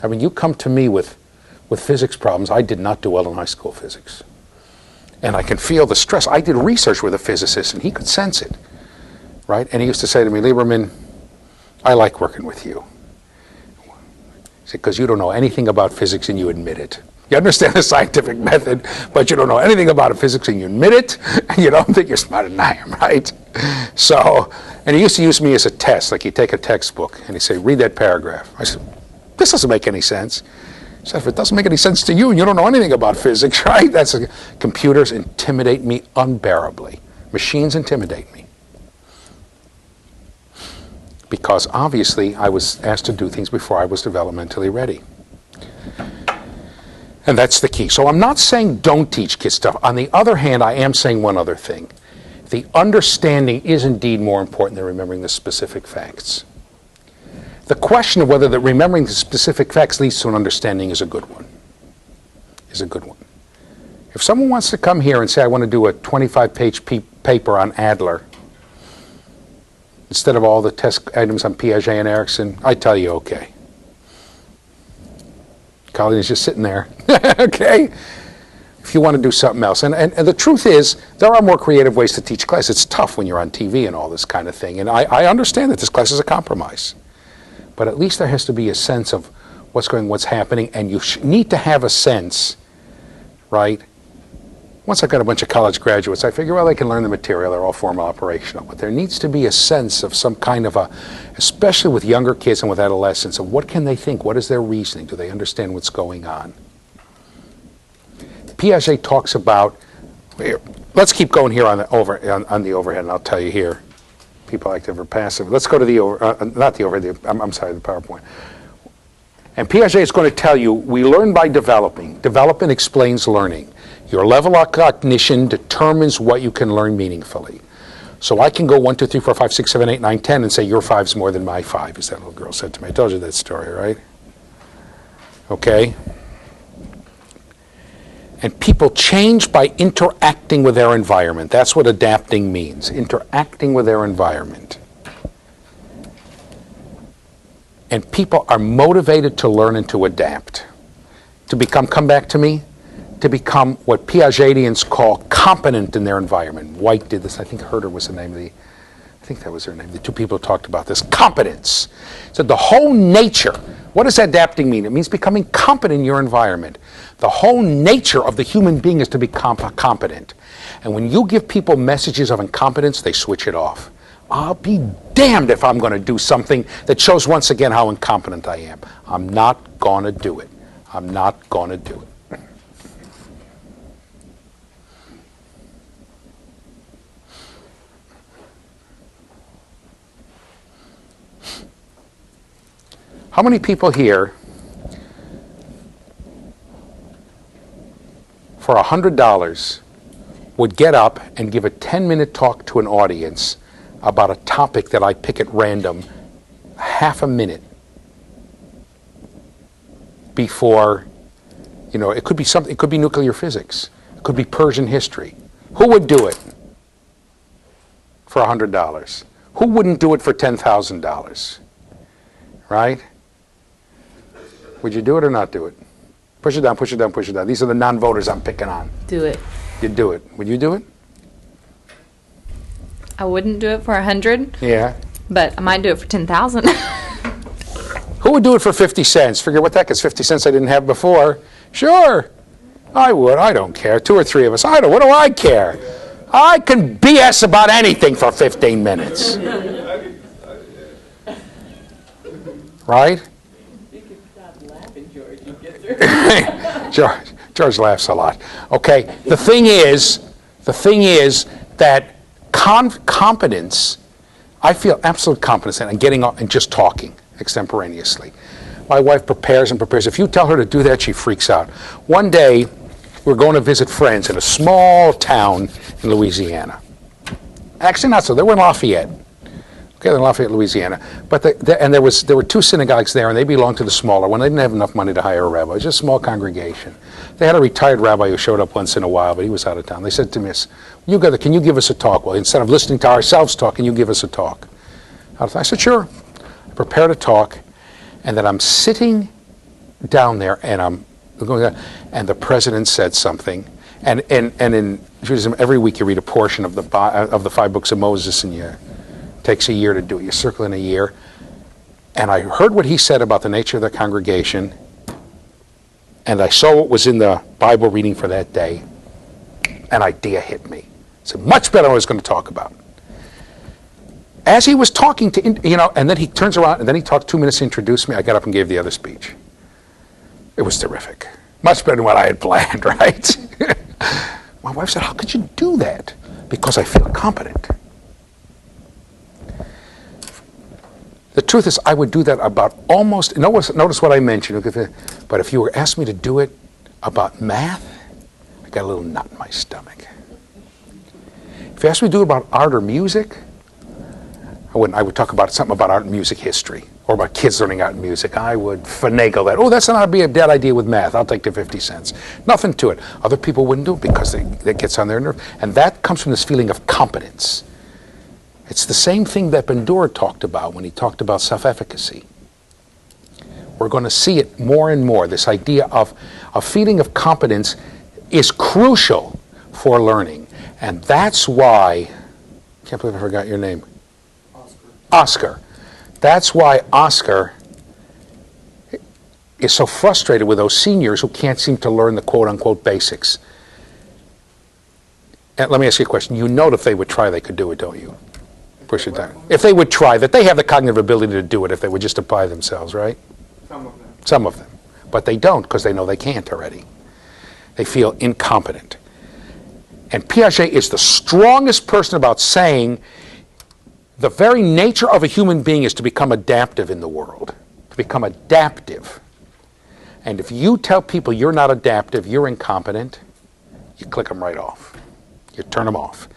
I mean, you come to me with physics problems. I did not do well in high school physics. And I can feel the stress. I did research with a physicist, and he could sense it, right? And he used to say to me, Lieberman, I like working with you. He said, because you don't know anything about physics and you admit it. You understand the scientific method, but you don't know anything about physics and you admit it, and you don't think you're smarter than I am, right? So, and he used to use me as a test, like he'd take a textbook and he'd say, read that paragraph. I said, this doesn't make any sense. He said, if it doesn't make any sense to you and you don't know anything about physics, right? Computers intimidate me unbearably. Machines intimidate me. Because obviously I was asked to do things before I was developmentally ready. And that's the key. So I'm not saying don't teach kids stuff. On the other hand, I am saying one other thing. The understanding is indeed more important than remembering the specific facts. The question of whether remembering the specific facts leads to an understanding is a good one. Is a good one. If someone wants to come here and say, I want to do a 25-page paper on Adler, instead of all the test items on Piaget and Erikson, I tell you, okay. Colleen is just sitting there, okay? If you want to do something else. And the truth is, there are more creative ways to teach class. It's tough when you're on TV and all this kind of thing. And I understand that this class is a compromise. But at least there has to be a sense of what's happening. And you need to have a sense, right, once I got a bunch of college graduates, I figure, well, they can learn the material, they're all formal operational, but there needs to be a sense of some kind of a, especially with younger kids and with adolescents, of what can they think, what is their reasoning, do they understand what's going on? Piaget talks about, let's keep going here on the overhead, and I'll tell you here, people active or passive. Let's go to the, not the overhead, I'm sorry, the PowerPoint. And Piaget is going to tell you, we learn by developing. Development explains learning. Your level of cognition determines what you can learn meaningfully. So I can go 1, 2, 3, 4, 5, 6, 7, 8, 9, 10 and say your 5's more than my 5, as that little girl said to me. I told you that story, right? Okay? And people change by interacting with their environment. That's what adapting means, interacting with their environment. And people are motivated to learn and to adapt. To become, come back to me, to become what Piagetians call competent in their environment. White did this, I think Herder was the name of the, I think that was their name. The two people who talked about this. Competence. So the whole nature, what does adapting mean? It means becoming competent in your environment. The whole nature of the human being is to be competent. And when you give people messages of incompetence, they switch it off. I'll be damned if I'm going to do something that shows once again how incompetent I am. I'm not going to do it. I'm not going to do it. How many people here for $100 would get up and give a 10-minute talk to an audience about a topic that I pick at random, half a minute before, you know, it could be something, it could be nuclear physics, it could be Persian history. Who would do it for $100? Who wouldn't do it for $10,000? Right? Would you do it or not do it? Push it down, push it down, push it down. These are the non-voters I'm picking on. Do it. You'd do it. Would you do it? I wouldn't do it for 100. Yeah. But I might do it for 10,000. Who would do it for 50 cents? Figure what that is, 50 cents I didn't have before. Sure. I would. I don't care. 2 or 3 of us. I don't. What do I care? I can BS about anything for 15 minutes. Right? George laughs a lot. Okay, the thing is that competence, I feel absolute competence in getting up and just talking extemporaneously. My wife prepares and prepares. If you tell her to do that, she freaks out. One day, we're going to visit friends in a small town in Louisiana. Actually, not so. They were in Lafayette. Okay, in Lafayette, Louisiana. But there were 2 synagogues there, and they belonged to the smaller one. They didn't have enough money to hire a rabbi. It was just a small congregation. They had a retired rabbi who showed up once in a while, but he was out of town. They said to me, can you give us a talk? Well, instead of listening to ourselves talk, can you give us a talk? I said, sure. I prepared a talk, and then I'm sitting down there, and I'm going, and the president said something. And in Judaism, every week you read a portion of the 5 books of Moses, and it takes a year to do it. You circle in a year. And I heard what he said about the nature of the congregation, and I saw what was in the Bible reading for that day. An idea hit me. It's much better than I was going to talk about. As he was talking to, and then he turns around, and then he talked 2 minutes to introduce me. I got up and gave the other speech. It was terrific. Much better than what I had planned, right? My wife said, how could you do that? Because I feel competent. The truth is, I would do that about almost, notice what I mentioned, but if you were asked me to do it about math, I got a little knot in my stomach. If you asked me to do it about art or music, I wouldn't. I would talk about something about art and music history, or about kids learning art and music. I would finagle that. Oh, that's not a bad idea with math. I'll take the 50 cents. Nothing to it. Other people wouldn't do it because that gets on their nerve. And that comes from this feeling of competence. It's the same thing that Bandura talked about when he talked about self-efficacy. We're going to see it more and more. This idea of a feeling of competence is crucial for learning. And that's why, I can't believe I forgot your name. Oscar. That's why Oscar is so frustrated with those seniors who can't seem to learn the quote-unquote basics. And let me ask you a question. You know that if they would try, they could do it, don't you? Push it down. If they would try, that they have the cognitive ability to do it if they would just apply themselves, right? Some of them. Some of them. But they don't because they know they can't already. They feel incompetent. And Piaget is the strongest person about saying the very nature of a human being is to become adaptive in the world, to become adaptive. And if you tell people you're not adaptive, you're incompetent, you click them right off. You turn them off.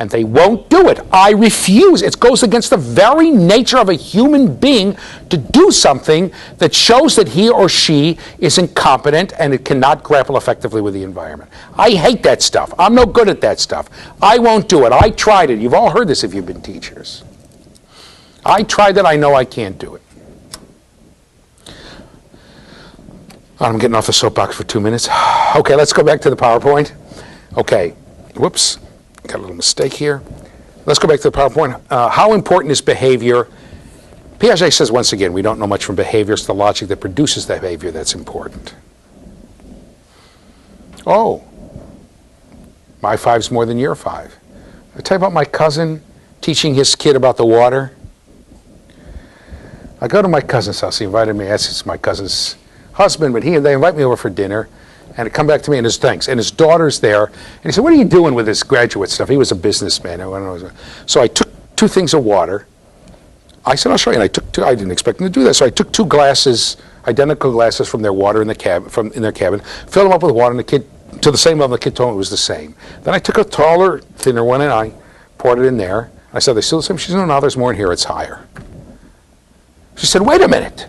And they won't do it. I refuse. It goes against the very nature of a human being to do something that shows that he or she is incompetent and it cannot grapple effectively with the environment. I hate that stuff. I'm no good at that stuff. I won't do it. I tried it. You've all heard this if you've been teachers. I tried it. I know I can't do it. I'm getting off the soapbox for 2 minutes. Okay, let's go back to the PowerPoint. Okay. Whoops. Got a little mistake here. Let's go back to the PowerPoint. How important is behavior? Piaget says, once again, we don't know much from behavior. It's the logic that produces the behavior that's important. Oh, my 5's more than your 5. I tell you about my cousin teaching his kid about the water. I go to my cousin's house. He invited me. It's my cousin's husband, but they invite me over for dinner. And it come back to me, and his daughter's there. And he said, what are you doing with this graduate stuff? He was a businessman. So I took 2 things of water. I said, I'll show you. And I took 2. I didn't expect him to do that. So I took 2 glasses, identical glasses from their water in their cabin, filled them up with water, and the kid, to the same level, the kid told me it was the same. Then I took a taller, thinner one, and I poured it in there. I said, are they still the same? She said, no, there's more in here. It's higher. She said, wait a minute.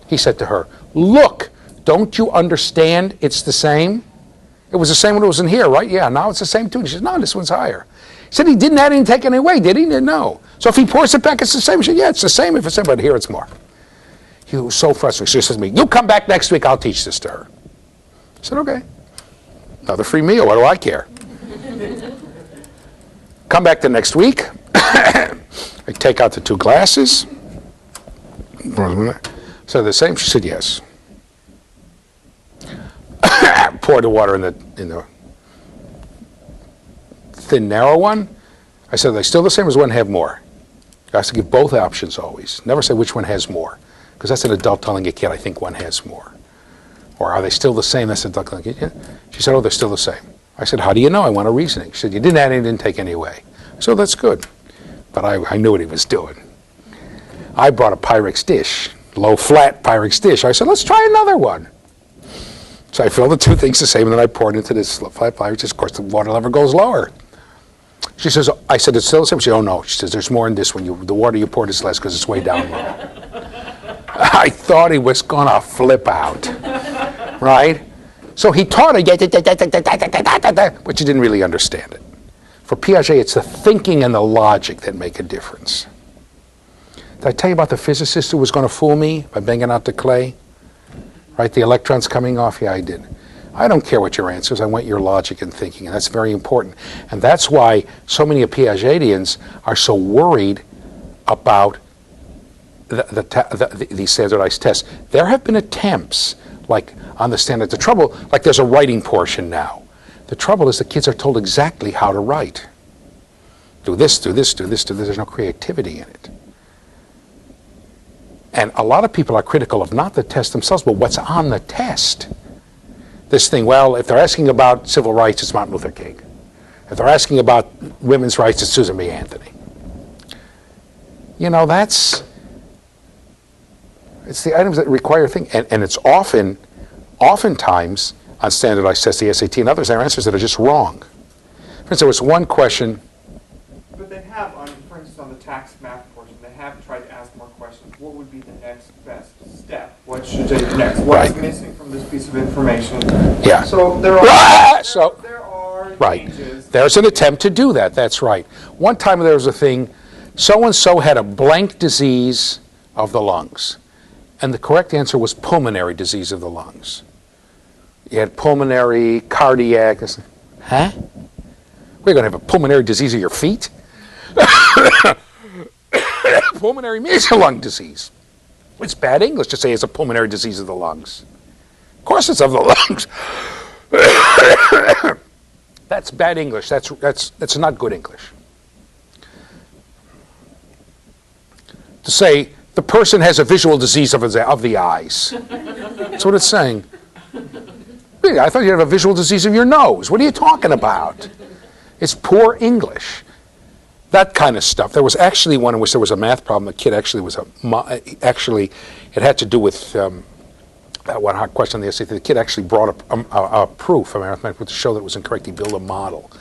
He said to her, look. Don't you understand it's the same? It was the same when it was in here, right? Yeah, now it's the same too. She said, no, this one's higher. He said he didn't add any take any away, did he? No. So if he pours it back, it's the same. She said, yeah, it's the same if it's the same, but here it's more. He was so frustrated. She says to me, you come back next week, I'll teach this to her. I said, okay. Another free meal, what do I care? Come back the next week. I take out the 2 glasses. So the same? She said, yes. Pour the water in the thin, narrow one. I said, are they still the same or does one have more? I have to give both options always. Never say which one has more. Because that's an adult telling a kid, I think one has more. Or are they still the same? That's an adult telling a kid, yeah. She said, oh, they're still the same. I said, how do you know? I want a reasoning. She said, you didn't add any, didn't take any away. So that's good. But I knew what he was doing. I brought a Pyrex dish, low flat Pyrex dish. I said, let's try another one. So I filled the 2 things the same, and then I poured into this flat Pyrex dish. Of course, the water level goes lower. She says, I said, it's still the same? She said, oh, no. She says, there's more in this one. The water you poured is less because it's way down low. I thought he was going to flip out, right? So he taught her, but you didn't really understand it. For Piaget, it's the thinking and the logic that make a difference. Did I tell you about the physicist who was going to fool me by banging out the clay? Right, the electrons coming off? Yeah, I did. I don't care what your answer is. I want your logic and thinking, and that's very important. And that's why so many of Piagetians are so worried about the standardized tests. There have been attempts, like on the standard. The trouble, like there's a writing portion now. The trouble is the kids are told exactly how to write. Do this, do this, do this, do this. There's no creativity in it. And a lot of people are critical of not the test themselves, but what's on the test. This thing, well, if they're asking about civil rights, it's Martin Luther King. If they're asking about women's rights, it's Susan B. Anthony. You know, it's the items that require a thing. And it's oftentimes, on standardized tests, the SAT and others, there are answers that are just wrong. For instance, there was one question. But they have, for instance, on the tax math portion, they have tried to ask more questions. What would be the next best step? What should they do next? What's missing from this piece of information? Yeah. So there are, there are changes. There's an attempt to do that. That's right. One time there was a thing, so-and-so had a blank disease of the lungs. And the correct answer was pulmonary disease of the lungs. You had pulmonary, cardiac. Huh? We're going to have a pulmonary disease of your feet? Pulmonary means a lung disease. It's bad English to say it's a pulmonary disease of the lungs. Of course it's of the lungs. That's bad English. That's not good English. To say the person has a visual disease of the eyes. That's what it's saying. Really, I thought you had a visual disease of your nose. What are you talking about? It's poor English. That kind of stuff. There was actually one in which there was a math problem. The kid actually was it had to do with one hard question on the SAT. The kid actually brought a proof, a mathematical, to show that it was incorrect. He built a model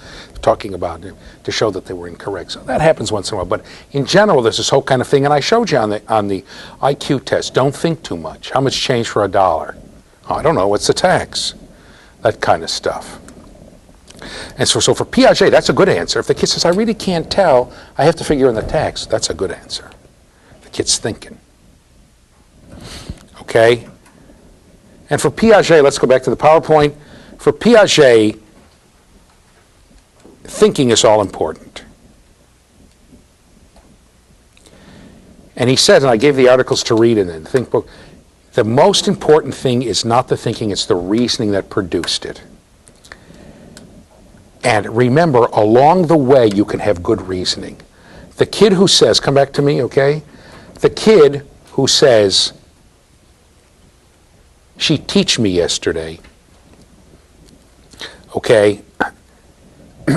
talking about it to show that they were incorrect. So that happens once in a while. But in general, there's this whole kind of thing. And I showed you on the IQ test. Don't think too much. How much change for $1? Oh, I don't know. What's the tax? That kind of stuff. And so for Piaget, that's a good answer. If the kid says, I really can't tell, I have to figure in the tax, that's a good answer. The kid's thinking. Okay? And for Piaget, let's go back to the PowerPoint. For Piaget, thinking is all important. And he said, and I gave the articles to read in the Think book, the most important thing is not the thinking, it's the reasoning that produced it. And remember, along the way, you can have good reasoning. The kid who says, come back to me, okay? The kid who says, she teach me yesterday, okay,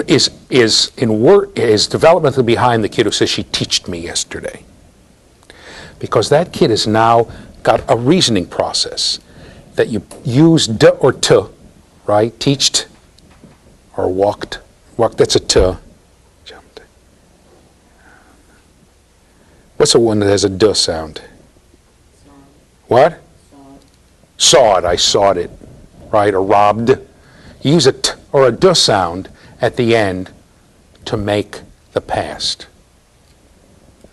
is developmentally behind the kid who says she teached me yesterday. Because that kid has now got a reasoning process that you use d or t, right? Teached or walked. Walked, that's a t. Jumped. What's the one that has a d sound? What? Sawed. I sawed it, right? Or robbed. You use a t or a d sound at the end to make the past.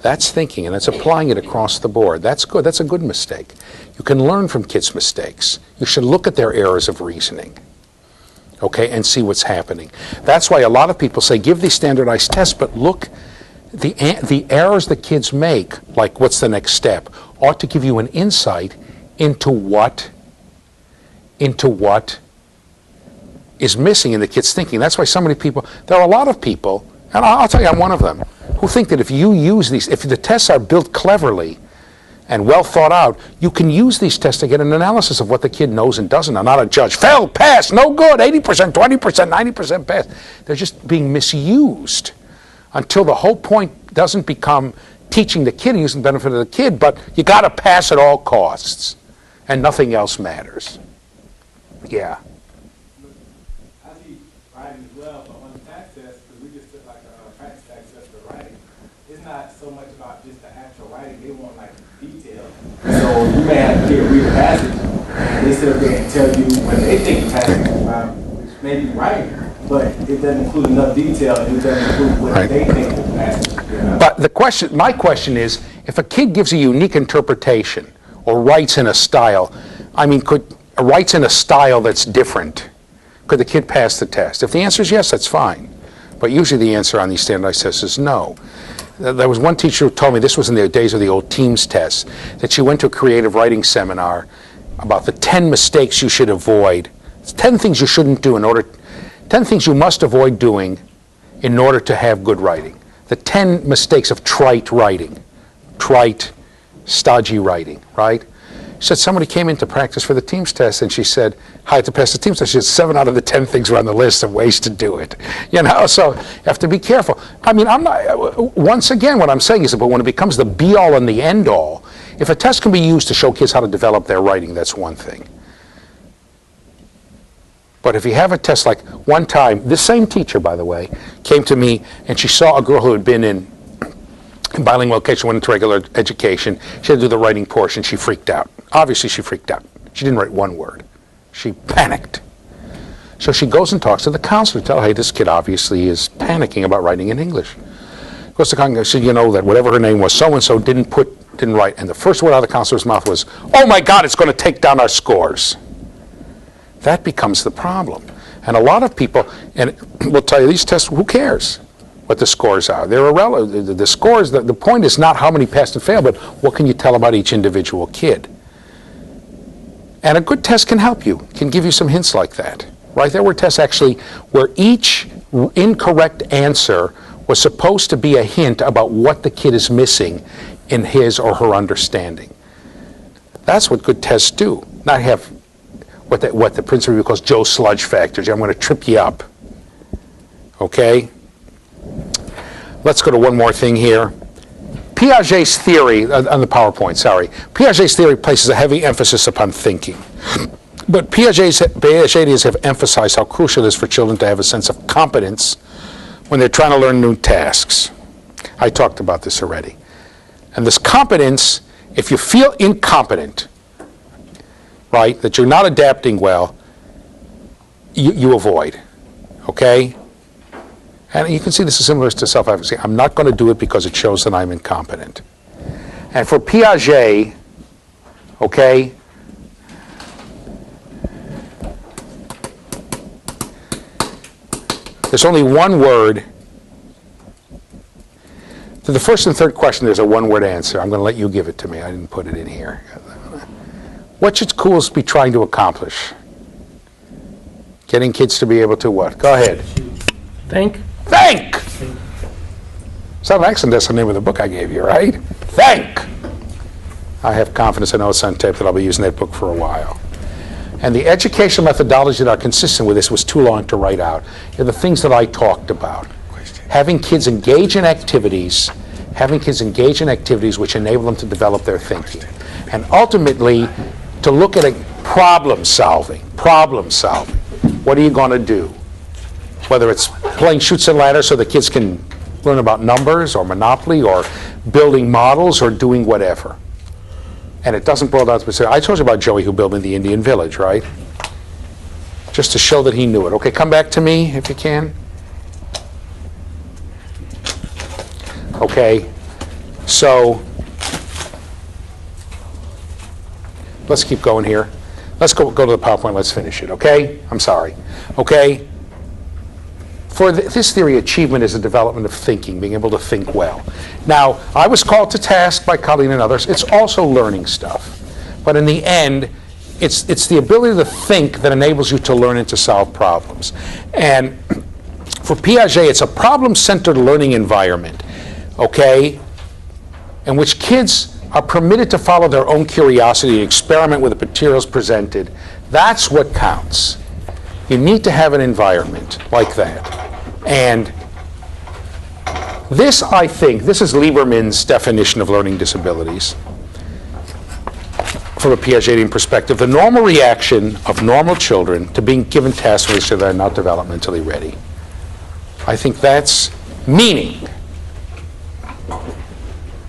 That's thinking, and that's applying it across the board. That's good. That's a good mistake. You can learn from kids' mistakes. You should look at their errors of reasoning, okay, and see what's happening. That's why a lot of people say, give these standardized tests, but look, the errors the kids make, like what's the next step, ought to give you an insight into what is missing in the kids' thinking. That's why so many people, there are a lot of people, and I'll tell you I'm one of them, who think that if you use these, if the tests are built cleverly and well thought out, you can use these tests to get an analysis of what the kid knows and doesn't. I'm not a judge. Fail, pass, no good, 80%, 20%, 90% pass. They're just being misused until the whole point doesn't become teaching the kid and using the benefit of the kid, but you got to pass at all costs and nothing else matters. Yeah. I see writing as well, but on the tax test, because we just took like a practice tax test for writing, it's not so much about just the actual writing, they want like detail. So you may have a kid read a passage, and they sit up there and tell you what they think the passage is about, which may be right, but it doesn't include enough detail, and it doesn't include what they think the passage is about. But my question is, if a kid gives a unique interpretation or writes in a style, writes in a style that's different, could the kid pass the test? If the answer is yes, that's fine. But usually the answer on these standardized tests is no. There was one teacher who told me, this was in the days of the old Teams tests, that she went to a creative writing seminar about the 10 mistakes you should avoid. It's 10 things you shouldn't do 10 things you must avoid doing in order to have good writing. The 10 mistakes of trite writing. Trite, stodgy writing, right? She said somebody came in to practice for the Teams test, and she said, I had to pass the Teams test. She said 7 out of the 10 things were on the list of ways to do it. You know, so you have to be careful. I'm not, once again, what I'm saying is that when it becomes the be-all and the end-all, if a test can be used to show kids how to develop their writing, that's one thing. But if you have a test, like one time, this same teacher, by the way, came to me, and she saw a girl who had been in bilingual education, went into regular education. She had to do the writing portion. She freaked out. Obviously, she freaked out. She didn't write one word. She panicked. So she goes and talks to the counselor to tell her, hey, this kid obviously is panicking about writing in English. Goes to the counselor, said, you know, that whatever her name was, so-and-so didn't write. And the first word out of the counselor's mouth was, oh my God, it's going to take down our scores. That becomes the problem. And a lot of people, and we'll tell you, these tests, who cares what the scores are? They're irrelevant. The scores, the point is not how many passed and failed, but what can you tell about each individual kid? And a good test can help you, can give you some hints like that. right? There were tests actually where each incorrect answer was supposed to be a hint about what the kid is missing in his or her understanding. That's what good tests do, not have what the Princeton Review calls Joe Sludge factors. I'm going to trip you up. Okay? Let's go to one more thing here. Piaget's theory, on the PowerPoint, sorry. Piaget's theory places a heavy emphasis upon thinking. But Piagetians have emphasized how crucial it is for children to have a sense of competence when they're trying to learn new tasks. I talked about this already. And this competence, if you feel incompetent, right, that you're not adapting well, you avoid, okay? And you can see this is similar to self-efficacy. I'm not going to do it because it shows that I'm incompetent. And for Piaget, okay, there's only one word. To the first and third question, there's a one-word answer. I'm going to let you give it to me. I didn't put it in here. What should schools be trying to accomplish? Getting kids to be able to what? Go ahead. Think. Think! Southern Accent, that's the name of the book I gave you, right? Think! I have confidence I know it's on tape that I'll be using that book for a while. And the educational methodology that are consistent with this was too long to write out. They're the things that I talked about. Having kids engage in activities, which enable them to develop their thinking. And ultimately, to look at problem solving. What are you going to do? Whether it's playing chutes and ladders so the kids can learn about numbers or Monopoly or building models or doing whatever. And it doesn't boil down to specific. I told you about Joey who built in the Indian village, right? Just to show that he knew it. Okay, come back to me if you can. Okay, so let's keep going here. Let's go to the PowerPoint. Let's finish it, okay? I'm sorry. Okay? For this theory, achievement is a development of thinking, being able to think well. Now, I was called to task by Colleen and others. It's also learning stuff. But in the end, it's the ability to think that enables you to learn and to solve problems. And for Piaget, it's a problem-centered learning environment, okay, in which kids are permitted to follow their own curiosity and experiment with the materials presented. That's what counts. You need to have an environment like that. And this, I think, this is Lieberman's definition of learning disabilities from a Piagetian perspective. The normal reaction of normal children to being given tasks which they are not developmentally ready. I think that's meaning.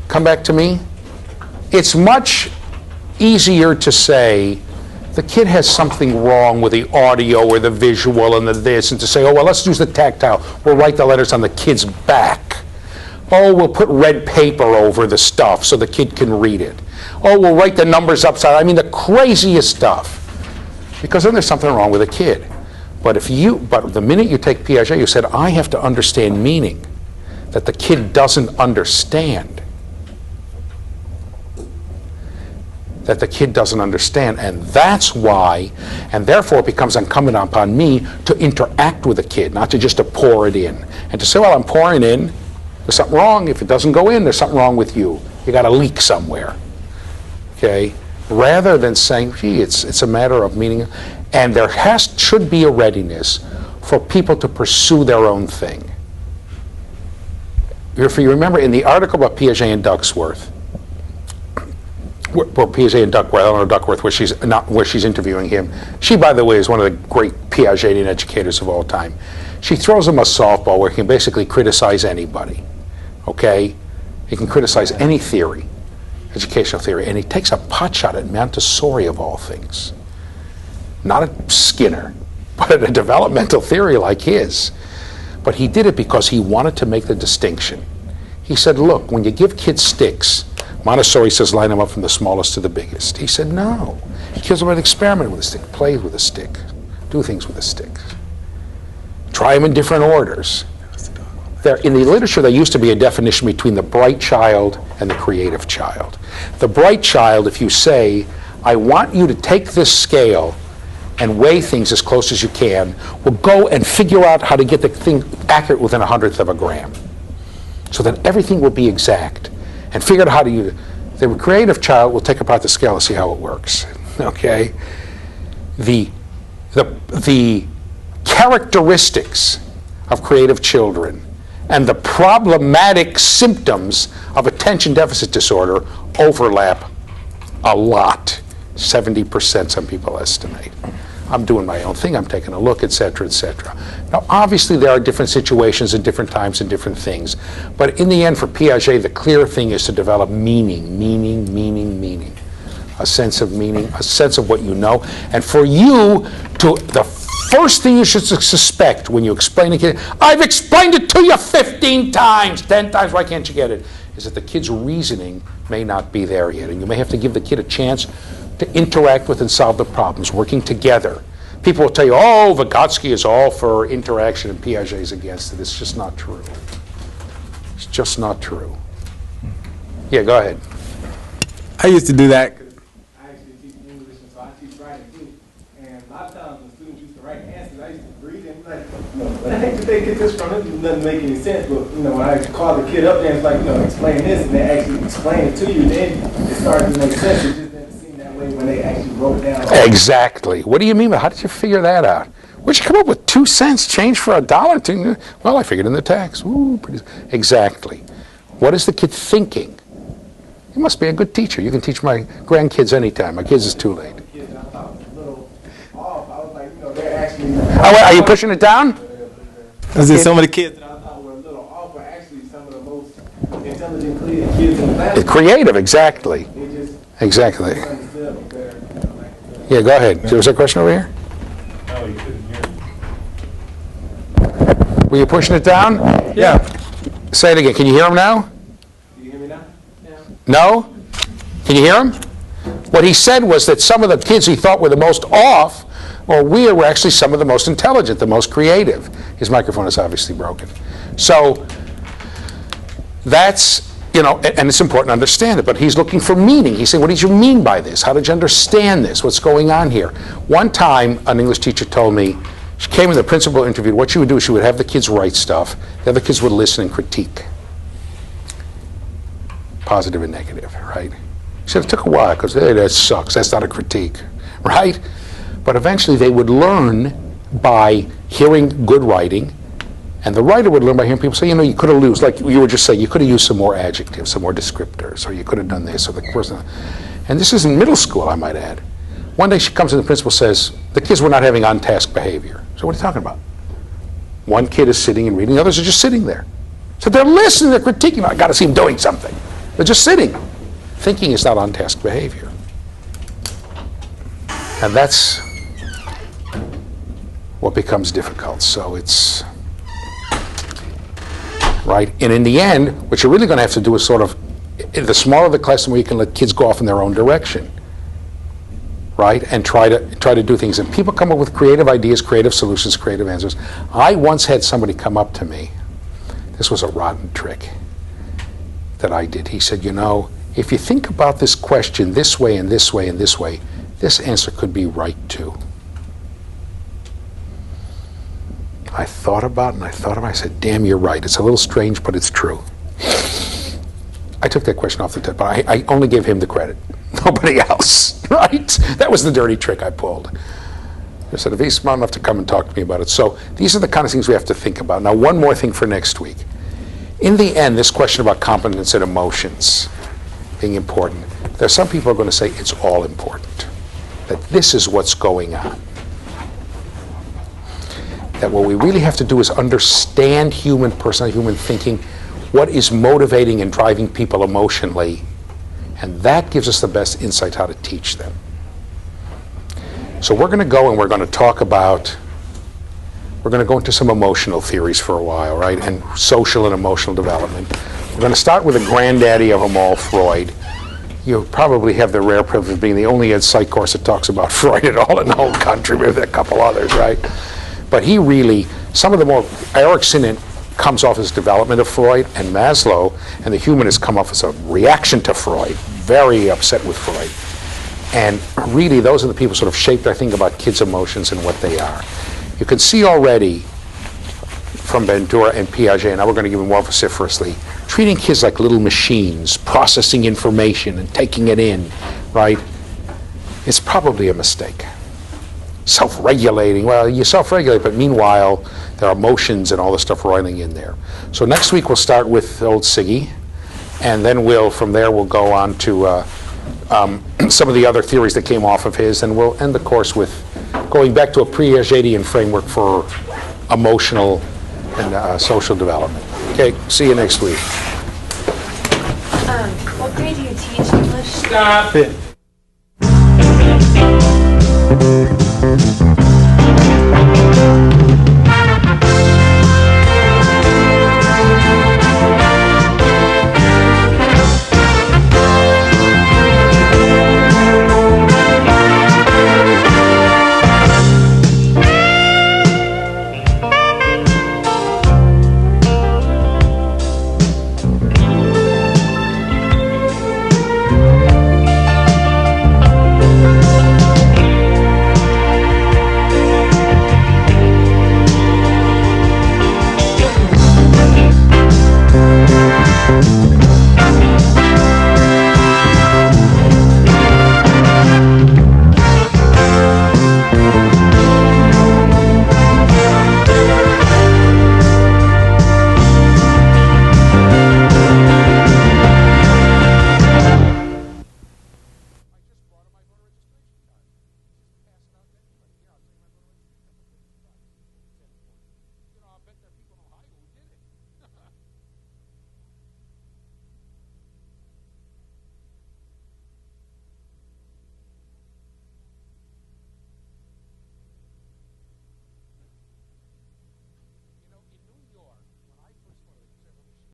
Come back to me. It's much easier to say the kid has something wrong with the audio or the visual and the this, and to say, oh, well, let's use the tactile. We'll write the letters on the kid's back. Oh, we'll put red paper over the stuff so the kid can read it. Oh, we'll write the numbers upside. I mean, the craziest stuff. Because then there's something wrong with the kid. But the minute you take Piaget, you said, I have to understand meaning that the kid doesn't understand. That the kid doesn't understand, and that's why, and therefore it becomes incumbent upon me to interact with the kid, not to just to pour it in. And to say, well, I'm pouring in, there's something wrong. If it doesn't go in, there's something wrong with you. You got a leak somewhere, okay? Rather than saying, gee, it's a matter of meaning, and there should be a readiness for people to pursue their own thing. If you remember in the article about Piaget and Duckworth, Piaget and Duckworth, Eleanor Duckworth, where she's interviewing him. She, by the way, is one of the great Piagetian educators of all time. She throws him a softball where he can basically criticize anybody, okay? He can criticize any theory, educational theory, and he takes a potshot at Montessori of all things. Not at Skinner, but at a developmental theory like his. But he did it because he wanted to make the distinction. He said, look, when you give kids sticks, Montessori says line them up from the smallest to the biggest. He said, no. Kids want to experiment with a stick, play with a stick, do things with a stick. Try them in different orders. In the literature, there used to be a definition between the bright child and the creative child. The bright child, if you say, I want you to take this scale and weigh things as close as you can will go and figure out how to get the thing accurate within 1/100th of a gram, so that everything will be exact, and figure out how to use it. The creative child will take apart the scale and see how it works. Okay? The characteristics of creative children and the problematic symptoms of attention deficit disorder overlap a lot. 70%, some people estimate. I'm doing my own thing, I'm taking a look, et cetera, et cetera. Now, obviously, there are different situations and different times and different things. But in the end, for Piaget, the clear thing is to develop meaning. A sense of meaning, a sense of what you know. And for you the first thing you should suspect when you explain a kid, I've explained it to you 15 times, 10 times, why can't you get it? Is that the kid's reasoning may not be there yet. And you may have to give the kid a chance to interact with and solve the problems, working together. People will tell you, oh, Vygotsky is all for interaction and Piaget is against it. It's just not true. It's just not true. Yeah, go ahead. I used to do that because I actually teach English, and so I teach writing too. And a lot of times when students used to write answers, I used to read them like, where the heck did they get this from? It doesn't make any sense. But when I call the kid up there, it's like, explain this, and they actually explain it to you, then it starts to make sense. It just didn't seem that way when they actually wrote it down. Exactly. What do you mean? How did you figure that out? Where'd you come up with 2 cents change for $1? Well, I figured in the tax. Ooh, pretty. Exactly. What is the kid thinking? You must be a good teacher. You can teach my grandkids anytime. My kids is too late. Are you pushing it down? Is it some of the kids that I thought were a little off were actually some of the most intelligent kids in the class? Creative, exactly. Exactly. Yeah, go ahead. There was a question over here? No, you couldn't hear me. Were you pushing it down? Yeah. Say it again. Can you hear him now? Can you hear me now? No? Can you hear him? What he said was that some of the kids he thought were the most off or weird were actually some of the most intelligent, the most creative. His microphone is obviously broken. So that's, and it's important to understand it, but he's looking for meaning. He's saying, what did you mean by this? How did you understand this? What's going on here? One time, an English teacher told me, she came in, the principal interviewed, what she would do is she would have the kids write stuff, the other kids would listen and critique. Positive and negative, right? She said it took a while because, hey, that sucks. That's not a critique, right? But eventually they would learn by hearing good writing, and the writer would learn by hearing people say, you could have used, like you were just saying, you could have used some more adjectives, some more descriptors, or you could have done this, or the person. And this is in middle school, I might add. One day she comes in, the principal says, the kids were not having on-task behavior. So what are you talking about? One kid is sitting and reading, the others are just sitting there. So they're listening, they're critiquing. I got to see them doing something. They're just sitting. Thinking is not on-task behavior. And that's what becomes difficult. So it's, right? And in the end, what you're really going to have to do is sort of, the smaller the class, the more you can let kids go off in their own direction, right? And try to do things. And people come up with creative ideas, creative solutions, creative answers. I once had somebody come up to me. This was a rotten trick that I did. He said, if you think about this question this way and this way and this way, this answer could be right too. I thought about it and I thought about it. I said, damn, you're right. It's a little strange, but it's true. I took that question off the tip, but I only gave him the credit. Nobody else, right? That was the dirty trick I pulled. I said, if he's smart enough to come and talk to me about it. So these are the kind of things we have to think about. Now, one more thing for next week. In the end, this question about competence and emotions being important, there's some people who are going to say it's all important, that this is what's going on. That what we really have to do is understand human personality, human thinking, what is motivating and driving people emotionally, and that gives us the best insight how to teach them. So we're going to go and we're going to talk about, we're going to go into some emotional theories for a while, right, and social and emotional development. We're going to start with the granddaddy of them all, Freud. You probably have the rare privilege of being the only ed psych course that talks about Freud at all in the whole country, maybe a couple others, right? But he really, some of the more, Erikson comes off as development of Freud, and Maslow and the humanists come off as a reaction to Freud, very upset with Freud. And really, those are the people sort of shaped, I think, about kids' emotions and what they are. You can see already from Bandura and Piaget, and now we're going to give them more vociferously, treating kids like little machines, processing information and taking it in, right? It's probably a mistake. Self-regulating, well, you self-regulate, but meanwhile, there are emotions and all this stuff roiling in there. So next week we'll start with old Siggy, and then from there we'll go on to some of the other theories that came off of his, and we'll end the course with going back to a Piagetian framework for emotional and social development. Okay, see you next week. What grade do you teach English? Stop it. Thank you.